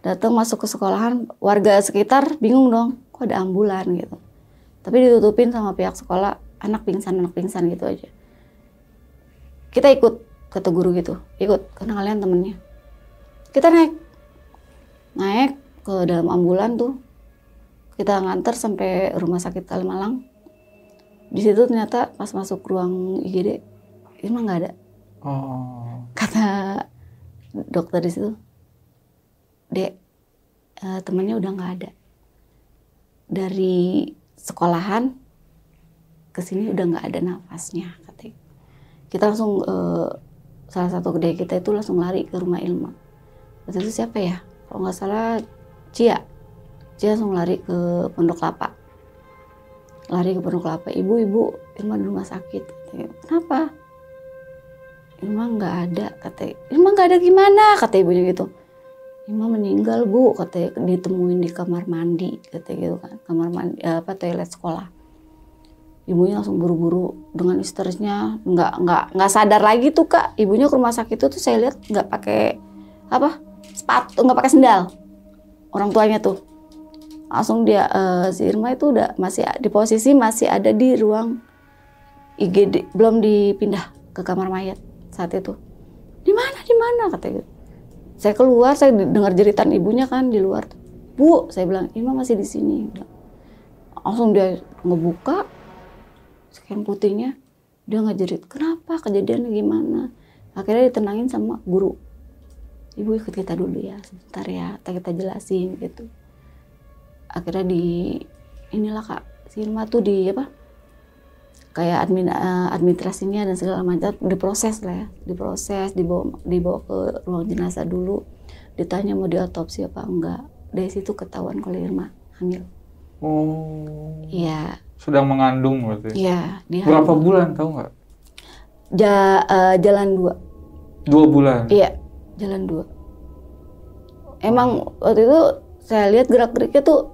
S2: datang masuk ke sekolahan, warga sekitar bingung dong, kok ada ambulan gitu. Tapi ditutupin sama pihak sekolah, anak pingsan gitu aja. Kita ikut, kata guru gitu, ikut, karena kalian temennya. Kita naik ke dalam ambulan tuh, kita nganter sampai rumah sakit Kalimalang. Di situ ternyata pas masuk ruang IGD, Irma nggak ada. Kata dokter di situ, Dek, temannya udah nggak ada. Dari sekolahan ke sini udah nggak ada nafasnya, katanya. Kita langsung salah satu kedai kita itu langsung lari ke rumah Irma. Waktu itu siapa ya? Kalau nggak salah Cia langsung lari ke Pondok Kelapa. Ibu, Irma di rumah sakit. Katanya. Kenapa? Irma nggak ada, katanya. Irma nggak ada gimana? Kata ibunya gitu. Irma meninggal, Bu, katanya, ditemuin di kamar mandi, katanya gitu kan. Kamar mandi, toilet sekolah. Ibunya langsung buru-buru dengan histerisnya, nggak sadar lagi tuh, Kak. Ibunya ke rumah sakit itu tuh saya lihat nggak pakai sepatu, nggak pakai sendal. orang tuanya tuh. Langsung dia, si Irma itu udah masih di posisi masih ada di ruang IGD, belum dipindah ke kamar mayat saat itu. Di mana katanya gitu. Saya keluar, saya dengar jeritan ibunya kan di luar. Bu, saya bilang, Irma masih di sini. Langsung dia ngebuka scan putihnya, dia ngejerit, kenapa, kejadiannya gimana. Akhirnya ditenangin sama guru. Ibu ikut kita dulu ya, sebentar ya, kita jelasin gitu. Akhirnya inilah Kak, si Irma tuh kayak administrasinya dan segala macam diproses lah ya, dibawa ke ruang jenazah dulu, ditanya mau diotopsi apa enggak. Dari situ ketahuan kalau Irma hamil.
S1: Oh.
S2: Iya.
S1: Sedang mengandung berarti.
S2: Iya.
S1: Berapa bulan tahu nggak?
S2: Jalan 2.
S1: 2 bulan.
S2: Iya, jalan 2. Emang waktu itu saya lihat gerak-geriknya tuh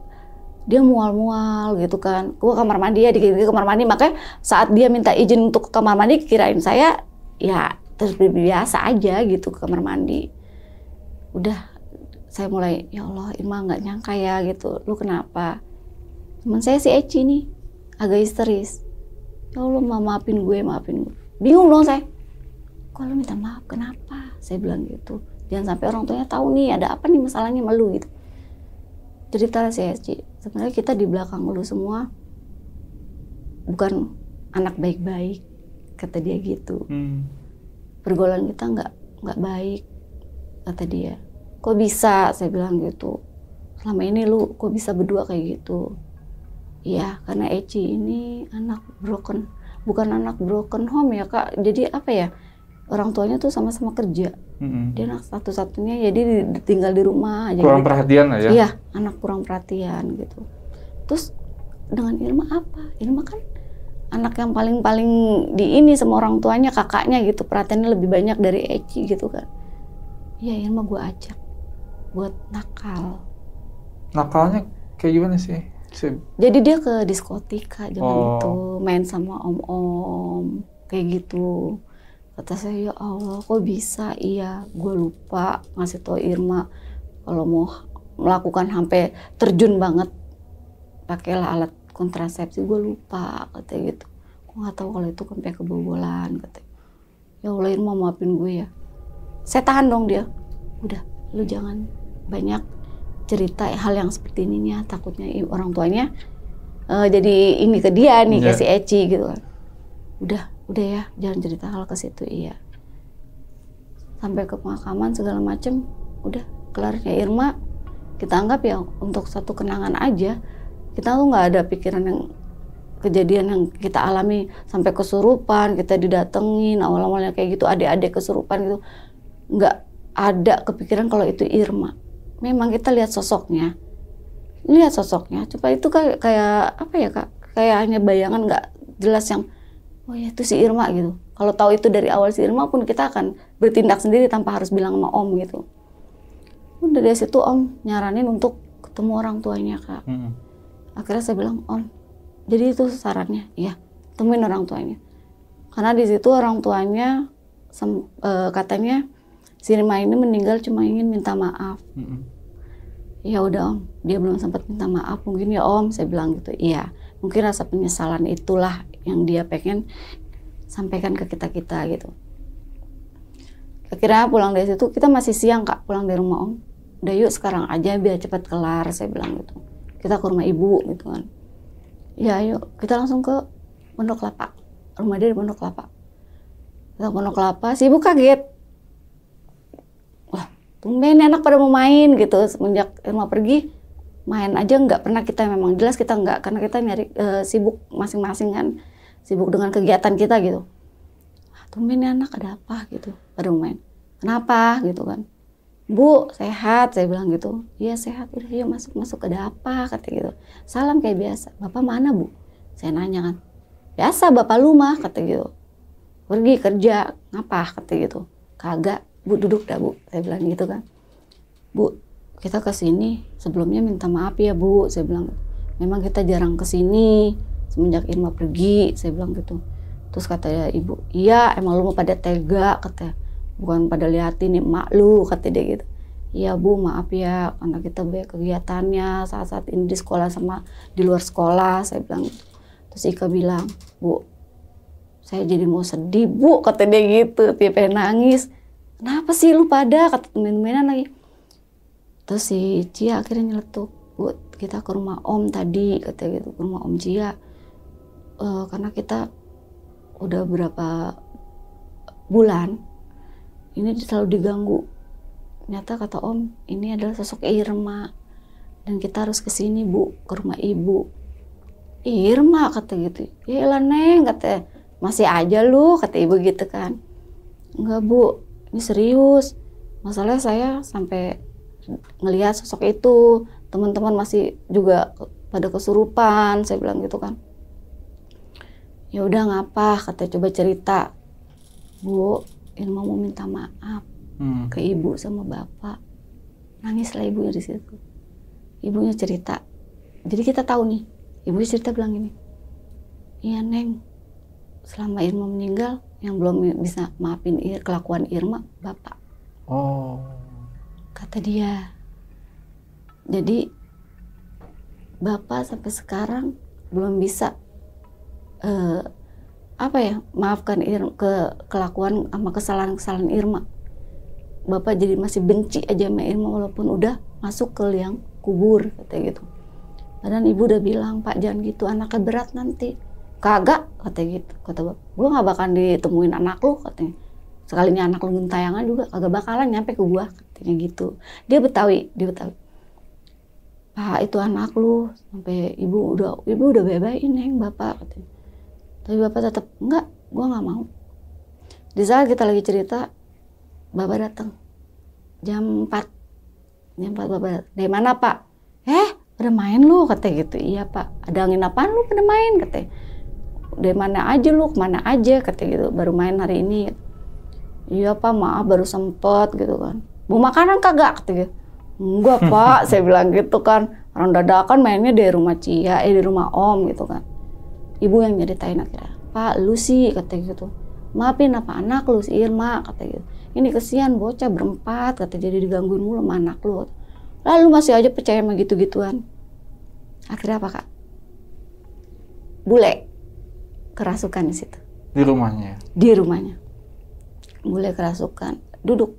S2: dia mual-mual gitu kan. Gua kamar mandi ya, di kamar mandi, makanya saat dia minta izin untuk ke kamar mandi, kirain saya ya terus biasa aja gitu ke kamar mandi. Udah, saya mulai, ya Allah, Irma nggak nyangka ya gitu. Lu kenapa? Teman saya si Eci nih, agak histeris. Ya Allah, maafin gue. Bingung dong saya. Kok lu minta maaf, kenapa? Saya bilang gitu. Jangan sampai orang tuanya tahu nih, ada apa nih masalahnya sama lu gitu. Cerita si Eci, sebenarnya kita di belakang lu semua bukan anak baik-baik, kata dia gitu. Pergaulan kita nggak baik, kata dia. Kok bisa? Saya bilang gitu. Selama ini lu kok bisa berdua kayak gitu? Iya, karena Eci ini bukan anak broken home ya Kak. Jadi apa ya? Orang tuanya tuh sama-sama kerja. Dia anak satu-satunya, jadi tinggal di rumah aja.
S1: Kurang
S2: gitu.
S1: Perhatian lah ya?
S2: Iya, anak kurang perhatian gitu. Terus dengan Irma apa? Irma kan anak yang paling di ini sama orang tuanya, kakaknya gitu. Perhatiannya lebih banyak dari Eci gitu kan. Iya, Irma gue ajak buat nakal.
S1: Nakalnya kayak gimana sih?
S2: Jadi dia ke diskotika zaman itu, main sama om-om kayak gitu. Kata saya, ya Allah, kok bisa? Iya, gue lupa ngasih tau Irma kalau mau melakukan sampai terjun banget, pakailah alat kontrasepsi. Gue lupa, katanya gitu. Gue nggak tahu kalau itu sampai kebobolan, katanya. Ya Allah, Irma maafin gue ya. Saya tahan dong dia. Udah, lu jangan banyak cerita hal yang seperti ininya, takutnya orang tuanya jadi ini ke dia nih, kayak si Eci gitu kan. Udah ya, jangan cerita hal ke situ. Iya. Sampai ke pemakaman segala macem, udah kelarnya Irma kita anggap ya untuk satu kenangan aja. Kita tuh nggak ada pikiran yang kejadian yang kita alami sampai kesurupan, kita didatengin awal-awalnya kayak gitu, adik-adik kesurupan gitu. Nggak ada kepikiran kalau itu Irma. Memang kita lihat sosoknya, coba itu kayak apa ya Kak? Kayak hanya bayangan nggak jelas yang oh ya itu si Irma gitu. Kalau tahu itu dari awal si Irma pun kita akan bertindak sendiri tanpa harus bilang sama Om gitu. Udah dari situ Om nyaranin untuk ketemu orang tuanya Kak. Akhirnya saya bilang Om, jadi itu sarannya, iya temuin orang tuanya. Karena di situ orang tuanya katanya si Irma ini meninggal cuma ingin minta maaf. Ya udah Om, dia belum sempat minta maaf mungkin ya Om, saya bilang gitu. Iya, mungkin rasa penyesalan itulah yang dia pengen sampaikan ke kita gitu. Akhirnya pulang dari situ, kita masih siang Kak, pulang dari rumah Om. Udah yuk sekarang aja biar cepat kelar, saya bilang gitu. Kita ke rumah ibu gitu kan. Ya yuk, kita langsung ke Pondok Kelapa. Rumah dia di Pondok Kelapa. Kita ke Pondok Kelapa, si ibu kaget. Wah, tumben anak pada mau main gitu. Semenjak Irma pergi, main aja nggak pernah kita, memang jelas kita nggak, karena kita nyari sibuk masing-masing kan. Sibuk dengan kegiatan kita gitu. Tumben anak ada apa gitu, pada mau main. Kenapa gitu kan. Bu, sehat, saya bilang gitu. Iya sehat, udah yuk masuk, ada apa, kata gitu. Salam kayak biasa. Bapak mana Bu? Saya nanya kan. Biasa bapak lu mah, kata gitu. Pergi kerja, ngapa, kata gitu. Kagak, Bu duduk dah Bu, saya bilang gitu kan. Bu, kita kesini sebelumnya minta maaf ya Bu, saya bilang. Memang kita jarang kesini semenjak Irma pergi, saya bilang gitu. Terus kata ibu, iya emang lu mau pada tega, kata. Bukan pada liatin nih emak lu, kata dia gitu. Iya Bu, maaf ya karena kita banyak kegiatannya saat-saat ini di sekolah sama di luar sekolah, saya bilang. Terus Ika bilang, Bu, saya jadi mau sedih Bu, kata dia gitu, dia pengen nangis. Kenapa sih lu pada, kata temen-temenan lagi. Terus si Cia akhirnya nyeletuk, Bu, kita ke rumah Om tadi, kata gitu, ke rumah Om Cia. Karena kita udah berapa bulan ini selalu diganggu. Ternyata kata Om, ini adalah sosok Irma dan kita harus kesini Bu, ke rumah Ibu. Irma, kata gitu. Ya elah Neng, kata, masih aja lu, kata Ibu gitu kan. Enggak Bu, ini serius. Masalahnya saya sampai ngelihat sosok itu, teman-teman masih juga pada kesurupan, saya bilang gitu kan. Ya udah ngapa, kata, coba cerita. Bu, Irma mau minta maaf ke Ibu sama Bapak. Nangislah ibunya di situ. Ibunya cerita. Jadi kita tahu nih, ibunya cerita bilang gini, iya Neng, selama Irma meninggal, yang belum bisa maafin kelakuan Irma, Bapak.
S1: Oh.
S2: Kata dia. Jadi Bapak sampai sekarang belum bisa maafkan kelakuan sama kesalahan-kesalahan Irma. Bapak jadi masih benci aja sama Irma walaupun udah masuk ke liang kubur, kata gitu. Padahal Ibu udah bilang, Pak jangan gitu, anaknya berat nanti. Kagak, kata gitu. Kata Bapak, gue gak bakalan ditemuin anak lu, katanya. Sekalinya anak lu gentayangan juga kagak bakalan nyampe ke gua, katanya gitu. Dia Betawi. Pak itu anak lu, sampai ibu udah bebain Neng Bapak, katanya. Tapi Bapak tetap enggak, gua nggak mau. Di saat kita lagi cerita, Bapak datang jam 4 Bapak, dari mana Pak? Pada main lu, katanya gitu. Iya Pak, ada angin apaan lu pada main, katanya. Dari mana aja lu, kemana aja, katanya gitu. Baru main hari ini. Iya Pak, maaf baru sempet gitu kan. Mau makanan kagak, katanya. Enggak Pak, saya bilang gitu kan. Orang dadakan mainnya di rumah Cia, di rumah Om gitu kan. Ibu yang nyeritain akhirnya, Pak lu sih, katanya gitu. Maafin apa anak lu si Irma, katanya gitu. Ini kesian bocah berempat, katanya, jadi digangguin mulu sama anak lu. Lalu masih aja percaya sama gitu-gituan. Akhirnya apa Kak? Bule kerasukan di situ.
S1: Di rumahnya?
S2: Di rumahnya. Bule kerasukan. Duduk.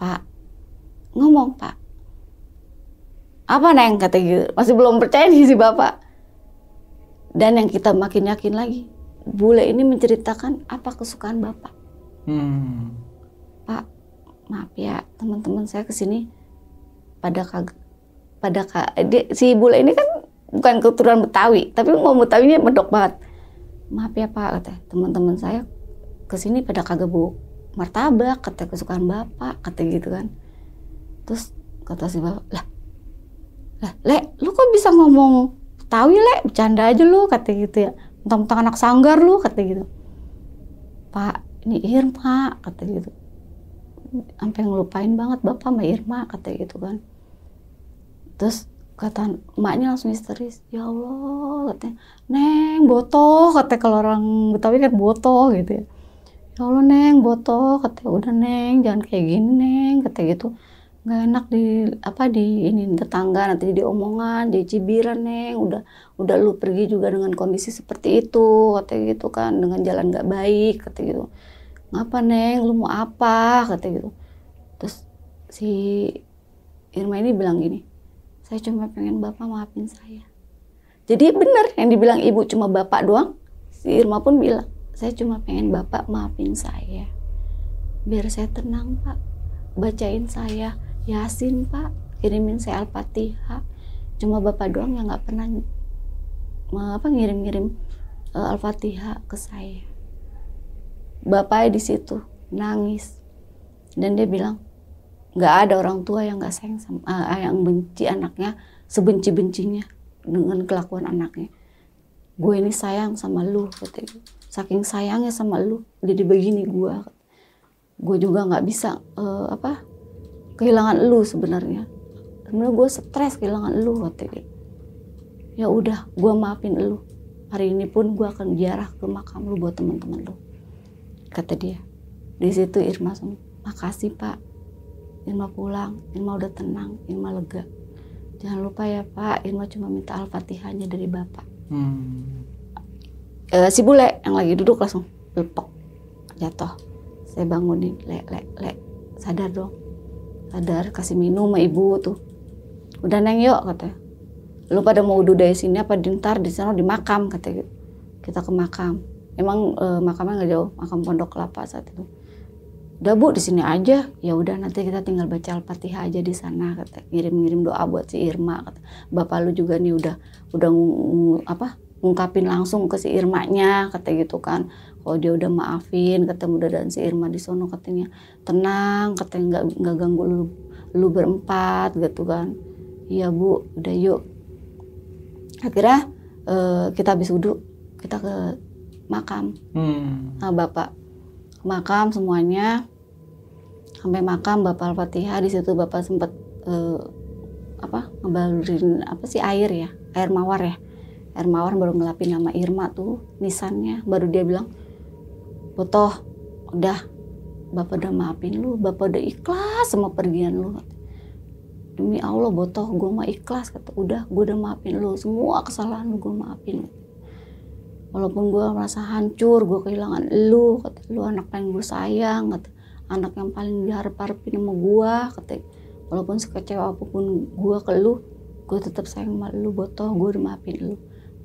S2: Pak, ngomong Pak. Apa Neng, kata gitu. Masih belum percaya nih si Bapak. Dan yang kita makin yakin lagi, bule ini menceritakan apa kesukaan Bapak. Pak, maaf ya, teman-teman saya kesini si bule ini kan bukan keturunan Betawi, tapi ngomong Betawinya medok banget. Maaf ya Pak, kata teman-teman saya kesini pada kagak bawa martabak, kata kesukaan Bapak, kata gitu kan. Terus kata si Bapak, lah Le, lu kok bisa ngomong Betawi Le, bercanda aja lu, kata gitu ya. Mentang-mentang anak sanggar lu, kata gitu. Pak, ini Irma, kata gitu. Sampai ngelupain banget Bapak sama Irma, kata gitu kan. Terus kata emaknya langsung histeris, ya Allah, katanya, Neng botoh, katanya, kalau orang Betawi kan botoh gitu ya. Ya Allah Neng botoh, katanya, udah Neng jangan kayak gini Neng, katanya gitu. Nggak enak di ini tetangga nanti jadi omongan, jadi cibiran Neng, udah lu pergi juga dengan kondisi seperti itu, katanya gitu kan, dengan jalan nggak baik, katanya gitu. Ngapa Neng, lu mau apa, katanya gitu. Terus si Irma ini bilang gini, saya cuma pengen Bapak maafin saya. Jadi benar yang dibilang Ibu cuma Bapak doang, si Irma pun bilang, saya cuma pengen Bapak maafin saya. Biar saya tenang Pak, bacain saya Yasin Pak, kirimin saya Al-Fatihah. Cuma Bapak doang yang nggak pernah ngirim-ngirim Al-Fatihah ke saya. Bapaknya di situ nangis dan dia bilang, nggak ada orang tua yang nggak sayang sama yang benci anaknya sebenci-bencinya dengan kelakuan anaknya. Gue ini sayang sama lu, katanya. Saking sayangnya sama lu, jadi begini gue juga nggak bisa kehilangan lu sebenarnya. Sebenarnya gue stres kehilangan lu, katanya. Ya udah, gue maafin lu. Hari ini pun gue akan ziarah ke makam lu buat teman-teman lu, kata dia. Di situ Irma, makasih Pak. Irma pulang, Irma udah tenang, Irma lega. Jangan lupa ya Pak, Irma cuma minta Al-Fatihahnya dari Bapak. Si bule yang lagi duduk langsung lepok, jatuh. Saya bangunin, le, sadar dong. Sadar, kasih minum sama ibu tuh. Udah Neng yuk katanya. Lu pada mau wudhu dari sini apa ntar di sana di makam katanya gitu. Kita ke makam. Emang makamnya nggak jauh, makam Pondok Kelapa saat itu. Udah Bu di sini aja. Ya udah nanti kita tinggal baca Al-Fatihah aja di sana kata. Ngirim doa buat si Irma kata. Bapak lu juga nih udah ngungkapin langsung ke si Irmanya kata gitu kan. Kalau dia udah maafin ketemu dan si Irma di sono katanya tenang katanya nggak ganggu lu berempat gitu kan. Iya Bu, udah yuk. Akhirnya kita habis wudhu kita ke makam. Nah, Bapak ke makam semuanya. Sampai makam Bapak Al-Fatihah, di situ Bapak sempat ngebalurin air mawar ya. Air mawar baru ngelapin nama Irma tuh nisannya. Baru dia bilang, Botoh, udah Bapak udah maafin lu, Bapak udah ikhlas sama pergian lu. Demi Allah Botoh, gue mah ikhlas kata. Udah, gue udah maafin lu, semua kesalahan lu gue maafin. Walaupun gue merasa hancur, gue kehilangan lu, kata. Lu anak paling gue sayang, kata. Anak yang paling diharap-harapin sama gue, kata. Walaupun sekecewa apapun gue ke lu, gue tetap sayang sama lu Botoh, gue udah maafin lu.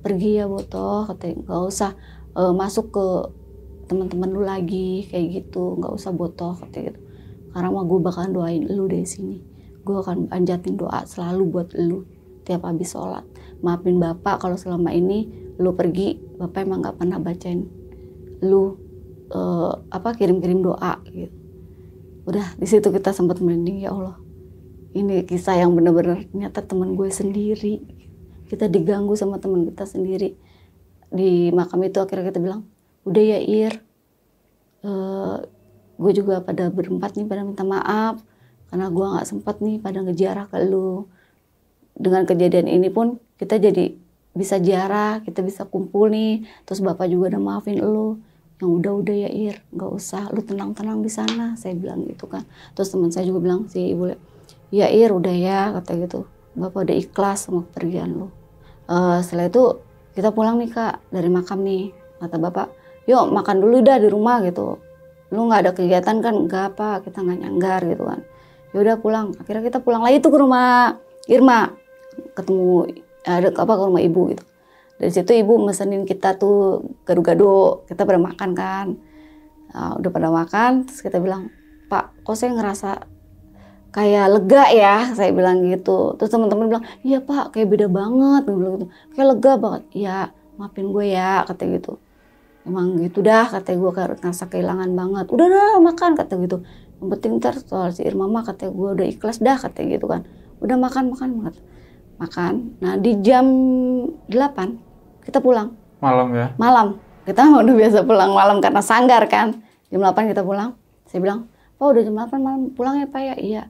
S2: Pergi ya Botoh, kata. Gak usah masuk ke teman-teman lu lagi kayak gitu, nggak usah Botoh kata gitu. Karena mah gue bakalan doain lu dari sini. Gue akan panjatin doa selalu buat lu tiap habis sholat. Maafin Bapak kalau selama ini lu pergi, Bapak emang nggak pernah bacain lu kirim-kirim doa gitu. Udah di situ kita sempat merinding, ya Allah. Ini kisah yang benar-benar ternyata teman gue sendiri. Kita diganggu sama teman kita sendiri. Di makam itu akhirnya kita bilang, udah ya Ir, gue juga pada berempat nih pada minta maaf karena gue nggak sempat nih pada ngeziarah ke lu. Dengan kejadian ini pun kita jadi bisa ziarah, kita bisa kumpul nih. Terus Bapak juga udah maafin lu. Yang udah ya Ir, nggak usah, lu tenang-tenang di sana. Saya bilang gitu kan. Terus teman saya juga bilang si Ibu, ya Ir udah ya kata gitu. Bapak udah ikhlas sama kepergian lu. Setelah itu kita pulang nih Kak dari makam nih. Kata Bapak, yuk makan dulu dah di rumah gitu. Lu nggak ada kegiatan kan? Enggak apa, kita nggak nyanggar gitu kan. Ya udah pulang. Akhirnya kita pulang lagi tuh ke rumah Irma, ketemu ke rumah ibu gitu. Dari situ ibu mesenin kita tuh gado-gado, kita pada makan kan. Nah, udah pada makan, terus kita bilang, Pak, kok saya ngerasa kayak lega ya, saya bilang gitu. Terus teman-teman bilang, iya Pak, kayak beda banget, bilang gitu. Kayak lega banget. Ya, maafin gue ya, kata gitu. Emang gitu dah, kata gue kayak ngerasa kehilangan banget. Udah makan, kata gitu. Yang penting ntar soal si Irma mah, kata gue udah ikhlas dah, kata gitu kan. Udah makan. Nah di jam 8 kita pulang.
S1: Malam ya?
S2: Malam. Kita udah biasa pulang malam karena sanggar kan. Jam 8 kita pulang. Saya bilang, Pak udah jam 8 malam pulang ya Pak ya? Iya.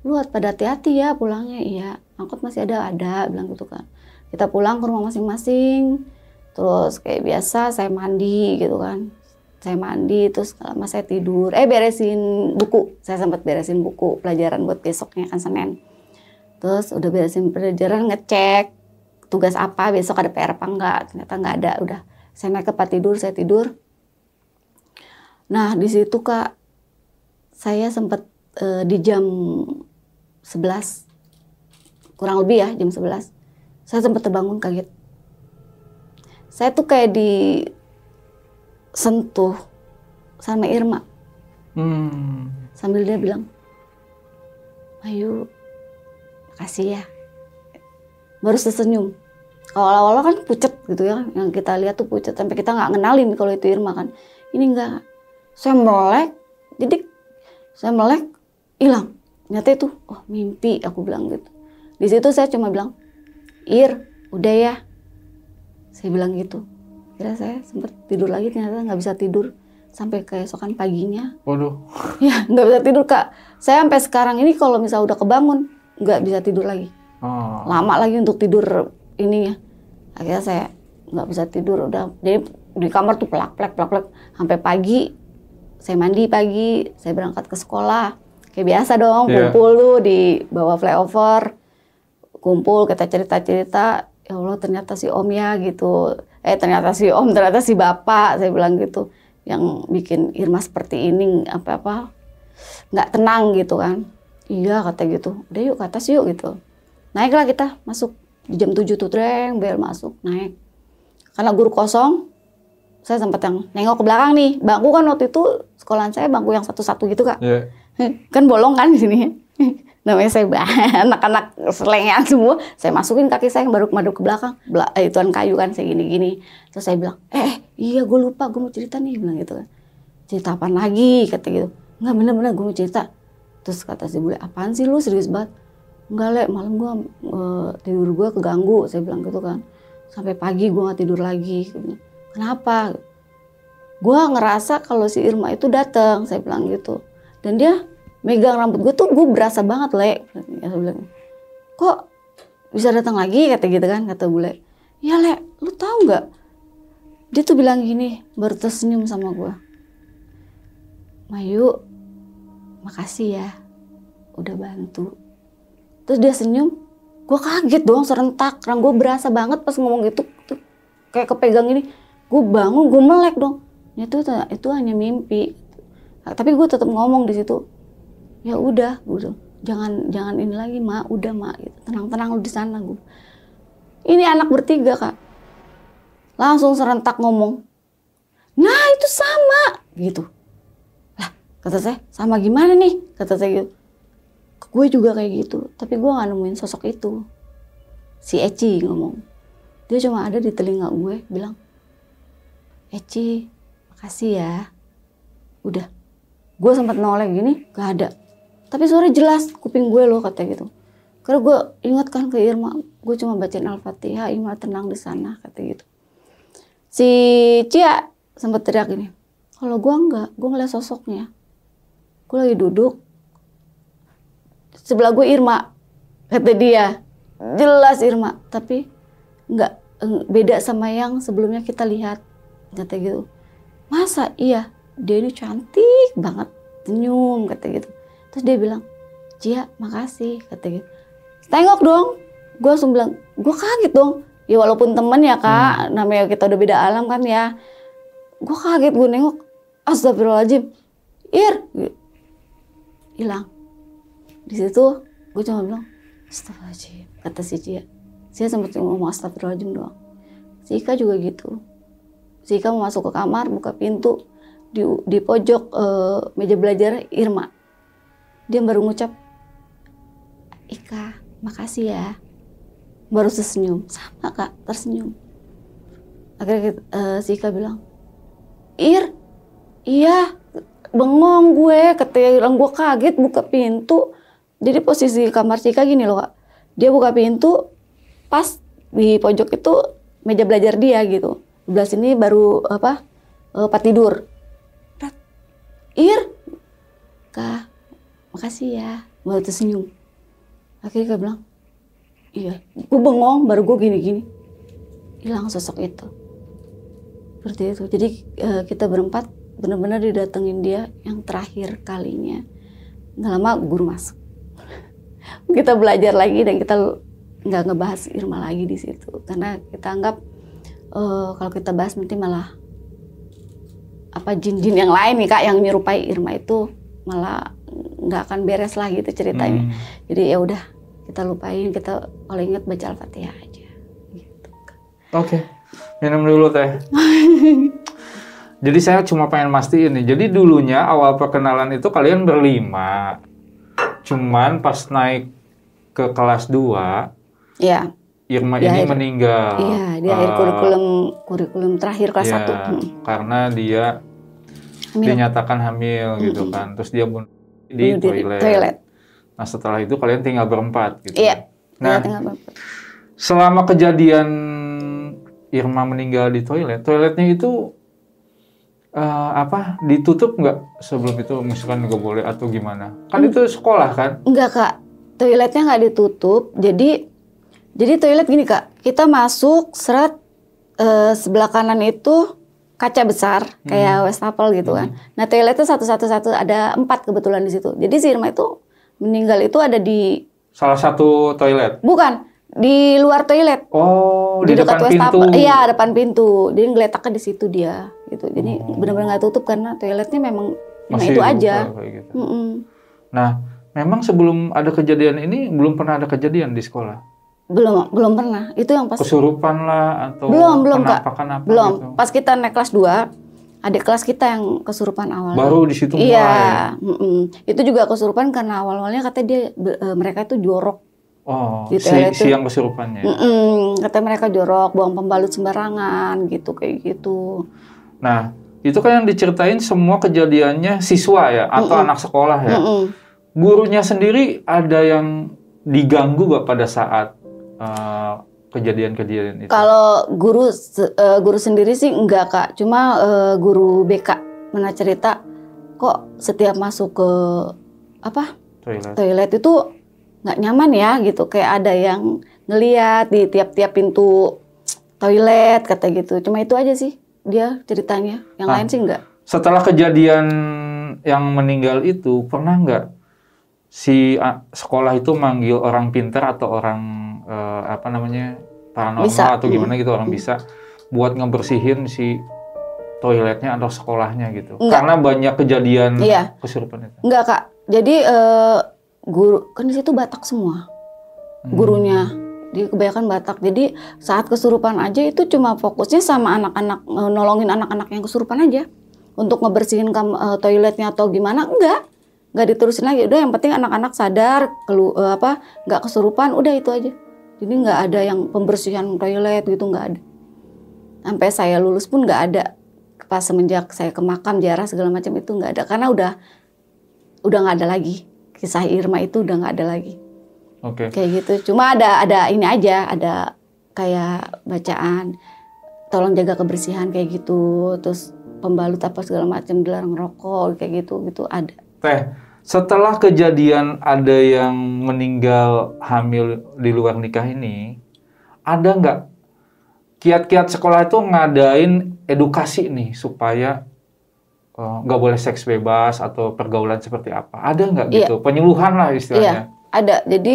S2: Lu pada hati-hati ya pulangnya. Iya. Angkot masih ada, bilang gitu kan. Kita pulang ke rumah masing-masing. Terus kayak biasa saya mandi gitu kan. Saya mandi terus lama saya tidur. Beresin buku. Saya sempat beresin buku pelajaran buat besoknya kan Senin. Terus udah beresin pelajaran, ngecek tugas apa, besok ada PR apa enggak. Ternyata enggak ada. Udah saya naik ke tempat tidur, saya tidur. Nah di situ Kak, saya sempat di jam 11, kurang lebih ya jam 11. Saya sempat terbangun kaget. Saya tuh kayak disentuh sama Irma. Sambil dia bilang, Ayu, makasih ya. Baru sesenyum. Kalau awal-awal kan pucet gitu ya. Yang kita lihat tuh pucet. Sampai kita nggak ngenalin kalau itu Irma kan. Ini enggak. Saya melek. Jadi saya melek, hilang. Ternyata itu, oh mimpi, aku bilang gitu. Di situ saya cuma bilang, Ir, udah ya. Saya bilang gitu. Kira saya sempat tidur lagi, ternyata nggak bisa tidur sampai keesokan paginya.
S1: Waduh.
S2: Ya nggak bisa tidur Kak. Saya sampai sekarang ini kalau misalnya udah kebangun nggak bisa tidur lagi. Lama lagi untuk tidur ininya. Akhirnya saya nggak bisa tidur. Udah jadi di kamar tuh plak sampai pagi. Saya mandi pagi, saya berangkat ke sekolah. Kayak biasa dong, kumpul tuh di bawah flyover. Kumpul, kita cerita-cerita, ya Allah ternyata si Om ya gitu. Ternyata si Om, ternyata si Bapak, saya bilang gitu. Yang bikin Irma seperti ini, apa-apa, nggak tenang gitu kan. Iya kata gitu, udah yuk ke atas yuk gitu. Naiklah kita, masuk. Di jam 7 tuh, dreng, bel masuk, naik. Karena guru kosong, saya sempat yang nengok ke belakang nih. Bangku kan waktu itu, sekolahan saya bangku yang satu-satu gitu Kak. Yeah. Kan bolong kan di sini. Namanya saya anak-anak selengean semua, saya masukin kaki saya yang baru madep ke belakang. Ituan kayu kan, saya gini-gini. Terus saya bilang, iya gue lupa, gue mau cerita nih, bilang gitu kan. Cerita apaan lagi, kata gitu. Enggak, bener-bener gue mau cerita. Terus kata si bule, apaan sih lu, serius banget? Enggak, Le, malam gue tidur gue keganggu, saya bilang gitu kan. Sampai pagi gue gak tidur lagi. Kenapa? Gue ngerasa kalau si Irma itu datang, saya bilang gitu. Dan dia megang rambut gue tuh, gue berasa banget, Le. Saya bilang, kok bisa datang lagi, kata gitu kan, kata bule. Ya, Le, lu tahu nggak? Dia tuh bilang gini, baru tersenyum sama gue. Mayu, makasih ya, udah bantu. Terus dia senyum, gue kaget dong, serentak. Gue berasa banget pas ngomong gitu, tuh, kayak kepegang ini. Gue bangun, gue melek dong. Itu hanya mimpi. Tapi gue tetap ngomong di situ. Ya udah, gue jangan ini lagi, Mak, udah Mak, gitu. Tenang-tenang lu di sana, gue. Ini anak bertiga Kak, langsung serentak ngomong, nah itu sama, gitu. Lah, kata saya, sama gimana nih? Kata saya gitu. Gue juga kayak gitu, tapi gue gak nemuin sosok itu. Si Eci ngomong, dia cuma ada di telinga gue, bilang, Eci, makasih ya. Udah, gue sempat noleh gini, gak ada. Tapi suara jelas kuping gue loh, kata gitu. Karena gue ingatkan ke Irma, gue cuma bacain Al-Fatihah, Irma tenang di sana, kata gitu. Si Cia sempat teriak gini, kalau gue enggak, gue ngeliat sosoknya. Gue lagi duduk, sebelah gue Irma, kata dia. Jelas Irma, tapi enggak, beda sama yang sebelumnya kita lihat, kata gitu. Masa iya, dia ini cantik banget, senyum, kata gitu. Terus dia bilang, Cia makasih, kata gitu. Tengok dong, gue langsung bilang, gue kaget dong. Ya walaupun temen ya Kak, namanya kita udah beda alam kan ya. Gue kaget, gue nengok, astagfirullahaladzim, Ir, hilang. Di situ gue cuma bilang, astagfirullahaladzim, kata si Cia. Saya sempat ngomong astagfirullahaladzim doang. Si Ika juga gitu. Si Ika mau masuk ke kamar, buka pintu, di pojok meja belajar Irma. Dia baru ngucap, Ika, makasih ya. Baru tersenyum, sama Kak, tersenyum. Akhirnya si Ika bilang, Ir, iya, bengong gue, katanya gue kaget buka pintu. Jadi posisi kamar si Ika gini loh Kak. Dia buka pintu, pas di pojok itu meja belajar dia gitu. Di belah sini baru tempat tidur. Ir, Kak, makasih ya, baru tersenyum. Akhirnya Kak bilang, iya, gue bengong, baru gue gini-gini. Hilang sosok itu. Seperti itu. Jadi kita berempat benar-benar didatengin dia yang terakhir kalinya. Nggak lama guru masuk. Kita belajar lagi dan kita nggak ngebahas Irma lagi di situ. Karena kita anggap kalau kita bahas nanti malah jin-jin yang lain nih Kak yang menyerupai Irma itu malah nggak akan beres lah gitu ceritanya. Jadi ya udah kita lupain, kita kalau ingat baca Al-Fatihah aja. Gitu.
S1: Oke, minum dulu teh. Jadi saya cuma pengen mastiin nih. Jadi dulunya awal perkenalan itu kalian berlima, cuman pas naik ke kelas 2, ya. Irma ini meninggal.
S2: Iya, di akhir kurikulum terakhir kelas 1.
S1: Karena dia dinyatakan hamil gitu kan. Terus dia bunuh di toilet. Nah setelah itu kalian tinggal berempat gitu.
S2: Iya.
S1: Nah, selama kejadian Irma meninggal di toilet, toiletnya itu ditutup nggak sebelum itu, misalkan nggak boleh atau gimana? Kan itu sekolah kan?
S2: Enggak Kak, toiletnya nggak ditutup. Jadi toilet gini Kak, kita masuk sebelah kanan itu kaca besar kayak wastafel gitu kan. Nah toilet itu satu ada 4 kebetulan di situ. Jadi si Irma itu meninggal itu ada di
S1: salah satu toilet.
S2: Bukan di luar toilet.
S1: Oh,
S2: di
S1: depan
S2: dekat
S1: pintu.
S2: Iya, depan pintu. Jadi ngeletaknya di situ dia gitu. Jadi benar-benar nggak tutup karena toiletnya memang
S1: Masih
S2: itu aja.
S1: kayak gitu. Nah, memang sebelum ada kejadian ini belum pernah ada kejadian di sekolah.
S2: Belum pernah. Itu yang pas
S1: Kesurupan lah atau
S2: belum Kak.
S1: penampakan apa
S2: Belum.
S1: gitu.
S2: Pas kita naik kelas 2, adik kelas kita yang kesurupan awal.
S1: Baru di situ mulai.
S2: Iya, itu juga kesurupan karena awal-awalnya katanya mereka itu jorok.
S1: Oh,
S2: Di
S1: si yang kesurupannya.
S2: Katanya mereka jorok, buang pembalut sembarangan gitu kayak gitu.
S1: Nah, itu kan yang diceritain semua kejadiannya siswa ya atau anak sekolah ya. Gurunya sendiri ada yang diganggu gak pada saat kejadian-kejadian itu?
S2: Kalau guru sendiri sih enggak Kak, cuma guru BK pernah cerita kok setiap masuk ke toilet itu nggak nyaman ya gitu, kayak ada yang ngeliat di tiap-tiap pintu toilet kata gitu. Cuma itu aja sih dia ceritanya, yang lain sih enggak. Setelah
S1: kejadian yang meninggal itu pernah nggak si sekolah itu manggil orang pintar atau orang paranormal bisa. Atau gimana gitu orang bisa buat ngebersihin si toiletnya atau sekolahnya gitu? Enggak. Karena banyak kejadian kesurupan itu.
S2: Enggak Kak, jadi guru kan di situ Batak semua gurunya, dia kebanyakan Batak. Jadi saat kesurupan aja itu cuma fokusnya sama anak-anak, nolongin anak-anak yang kesurupan aja untuk ngebersihin toiletnya atau gimana, nggak diterusin lagi. Udah yang penting anak-anak sadar nggak kesurupan, udah itu aja. Jadi nggak ada yang pembersihan toilet gitu, nggak ada. Sampai saya lulus pun nggak ada. Pas semenjak saya ke makam ziarah segala macam itu nggak ada, karena udah nggak ada lagi. Kisah Irma itu udah nggak ada lagi.
S1: Oke.
S2: Kayak gitu. Cuma ada ini aja, ada kayak bacaan tolong jaga kebersihan kayak gitu, terus pembalut apa segala macam, dilarang rokok kayak gitu ada.
S1: Teh, setelah kejadian ada yang meninggal hamil di luar nikah ini, ada nggak kiat-kiat sekolah itu ngadain edukasi nih supaya nggak boleh seks bebas atau pergaulan seperti apa? Ada nggak gitu? Penyuluhan lah istilahnya.
S2: Iya, ada. Jadi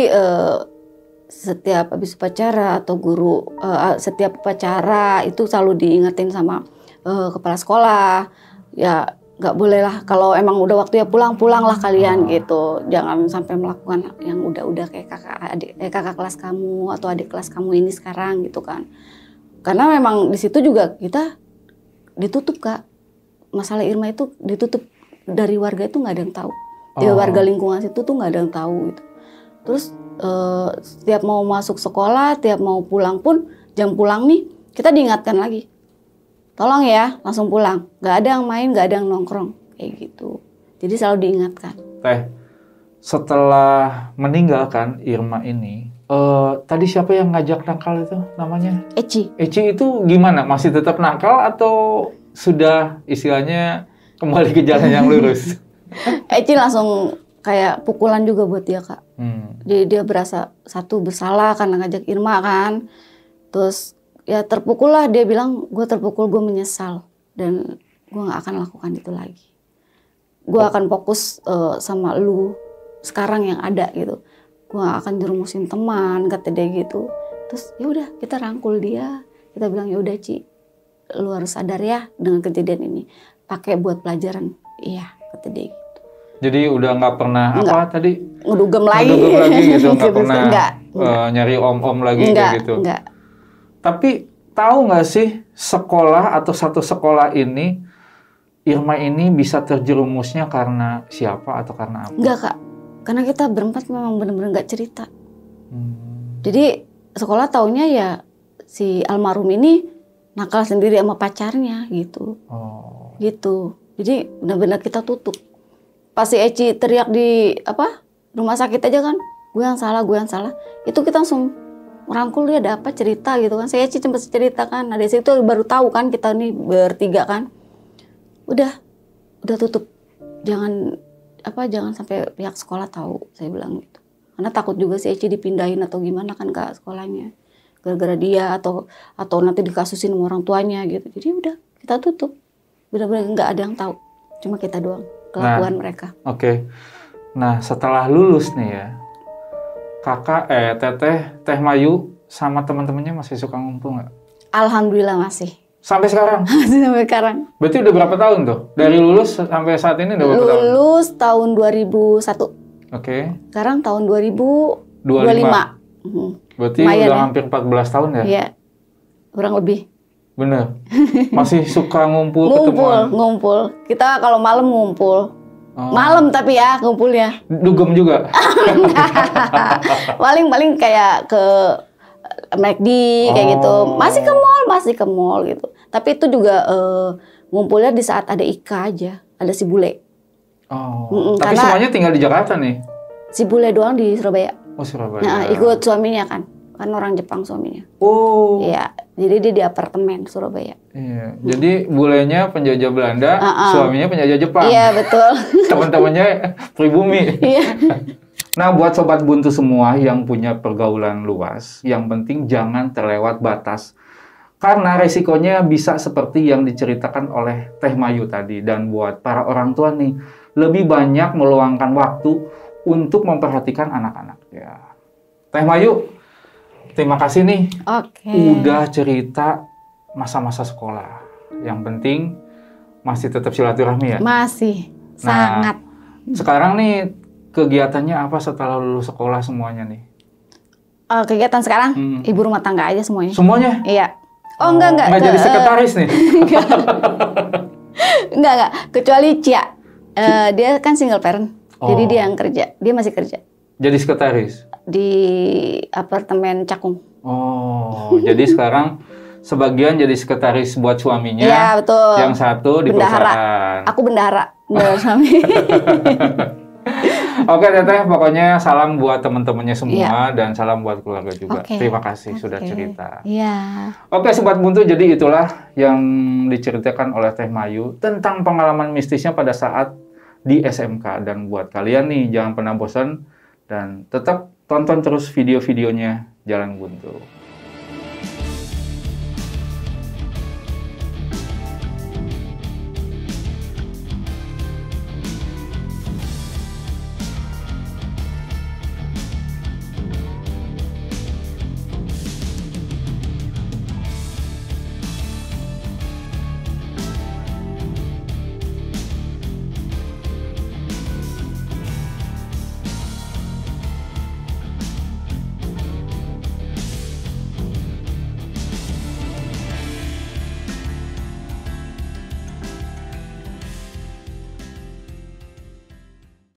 S2: setiap habis upacara atau guru, setiap upacara itu selalu diingetin sama kepala sekolah. Ya nggak boleh lah, kalau emang udah waktu ya pulang lah kalian gitu. Jangan sampai melakukan yang udah kayak kakak kelas kamu atau adik kelas kamu ini sekarang gitu kan. Karena memang di situ juga kita ditutup Kak. Masalah Irma itu ditutup dari warga, itu nggak ada yang tahu. Dari warga lingkungan situ tuh nggak ada yang tahu gitu. Terus setiap mau masuk sekolah, tiap mau pulang pun jam pulang nih kita diingatkan lagi. Tolong ya, langsung pulang. Nggak ada yang main, nggak ada yang nongkrong kayak gitu. Jadi selalu diingatkan.
S1: Teh, setelah meninggalkan Irma ini, tadi siapa yang ngajak nakal itu namanya?
S2: Eci.
S1: Eci itu gimana? Masih tetap nakal atau sudah istilahnya kembali ke jalan yang lurus?
S2: Eci langsung kayak pukulan juga buat dia Kak. Jadi dia berasa bersalah karena ngajak Irma kan. Terus ya terpukul lah, dia bilang gue terpukul, gue menyesal dan gue nggak akan lakukan itu lagi. Gue akan fokus sama lu sekarang yang ada gitu. Gue gak akan jerumusin teman, kata dia gitu. Terus ya udah kita rangkul dia, kita bilang ya udah Ci, lu harus sadar ya dengan kejadian ini, pakai buat pelajaran. Iya, kata dia gitu.
S1: Jadi udah nggak pernah tadi
S2: ngedugem lagi
S1: gitu, nggak pernah nyari om-om lagi kayak gitu.
S2: Enggak.
S1: Tapi tahu nggak sih sekolah atau satu sekolah ini Irma ini bisa terjerumusnya karena siapa atau karena apa?
S2: Enggak Kak, karena kita berempat memang benar-benar nggak cerita. Jadi sekolah taunya ya si almarhum ini nakal sendiri sama pacarnya gitu. Gitu. Jadi benar-benar kita tutup. Pas si Eci teriak di rumah sakit aja kan, gue yang salah, itu kita langsung merangkul dia, ada apa cerita gitu kan. Saya Eci sempat cerita kan, nah dari situ baru tahu kan kita nih bertiga kan. Udah tutup. Jangan sampai pihak sekolah tahu, saya bilang gitu. Karena takut juga si Eci dipindahin atau gimana kan ke sekolahnya. Gara-gara dia atau nanti dikasusin sama orang tuanya gitu. Jadi udah kita kita tutup. Benar-benar nggak ada yang tahu. Cuma kita doang kelakuan mereka.
S1: Oke. Nah, setelah lulus nih ya, kakak, Teh Mayu sama teman-temannya masih suka ngumpul nggak?
S2: Alhamdulillah masih.
S1: Sampai sekarang?
S2: Masih sampai sekarang.
S1: Berarti udah berapa tahun tuh? Dari lulus sampai saat ini udah berapa tahun?
S2: Lulus tahun 2001.
S1: Oke.
S2: Sekarang tahun 2025.
S1: Berarti
S2: Lumayan
S1: udah
S2: ya.
S1: hampir 14 tahun ya?
S2: Iya, kurang lebih.
S1: Bener. Masih suka ngumpul ketemuan?
S2: Ngumpul. Kita kalau malam ngumpul.
S1: Oh.
S2: Malam tapi ya ngumpulnya.
S1: Dugem juga?
S2: Paling kayak ke McD kayak gitu. Masih ke mall gitu. Tapi itu juga ngumpulnya di saat ada Ika aja. Ada si bule.
S1: Oh. Tapi semuanya tinggal di Jakarta nih?
S2: Si bule doang di Surabaya.
S1: Oh, Surabaya.
S2: Nah, ikut suaminya kan orang Jepang suaminya.
S1: Oh.
S2: Iya, jadi dia di apartemen Surabaya.
S1: Iya, jadi bulenya penjajah Belanda, suaminya penjajah Jepang.
S2: Iya, betul.
S1: Teman-temannya pribumi.
S2: Iya.
S1: Nah, buat sobat buntu semua yang punya pergaulan luas, yang penting jangan terlewat batas. Karena resikonya bisa seperti yang diceritakan oleh Teh Mayu tadi. Dan buat para orang tua nih, lebih banyak meluangkan waktu untuk memperhatikan anak-anak. Ya. Teh Mayu, terima kasih nih.
S2: Oke.
S1: Udah cerita masa-masa sekolah. Yang penting masih tetap silaturahmi ya?
S2: Masih,
S1: Nah,
S2: sangat.
S1: Sekarang nih kegiatannya apa setelah lulus sekolah semuanya nih?
S2: Kegiatan sekarang, ibu rumah tangga aja semuanya.
S1: Semuanya?
S2: Iya. Oh, enggak.
S1: Nggak jadi sekretaris nih?
S2: Enggak. Kecuali Cia. Dia kan single parent. Jadi dia yang kerja. Dia masih kerja.
S1: Jadi sekretaris?
S2: Di apartemen Cakung.
S1: Oh, jadi sekarang sebagian jadi sekretaris buat suaminya.
S2: Iya, betul.
S1: Yang satu di
S2: bendahara.
S1: perusahaan.
S2: Aku bendahara suami.
S1: Oke, Teteh, pokoknya salam buat teman-temannya semua
S2: Iya.
S1: dan salam buat keluarga juga.
S2: Oke.
S1: Terima kasih sudah cerita.
S2: Iya.
S1: Oke, Sobat Buntu, jadi itulah yang diceritakan oleh Teh Mayu tentang pengalaman mistisnya pada saat di SMK. Dan buat kalian nih, jangan pernah bosan dan tetap tonton terus video-videonya Jalan Buntu.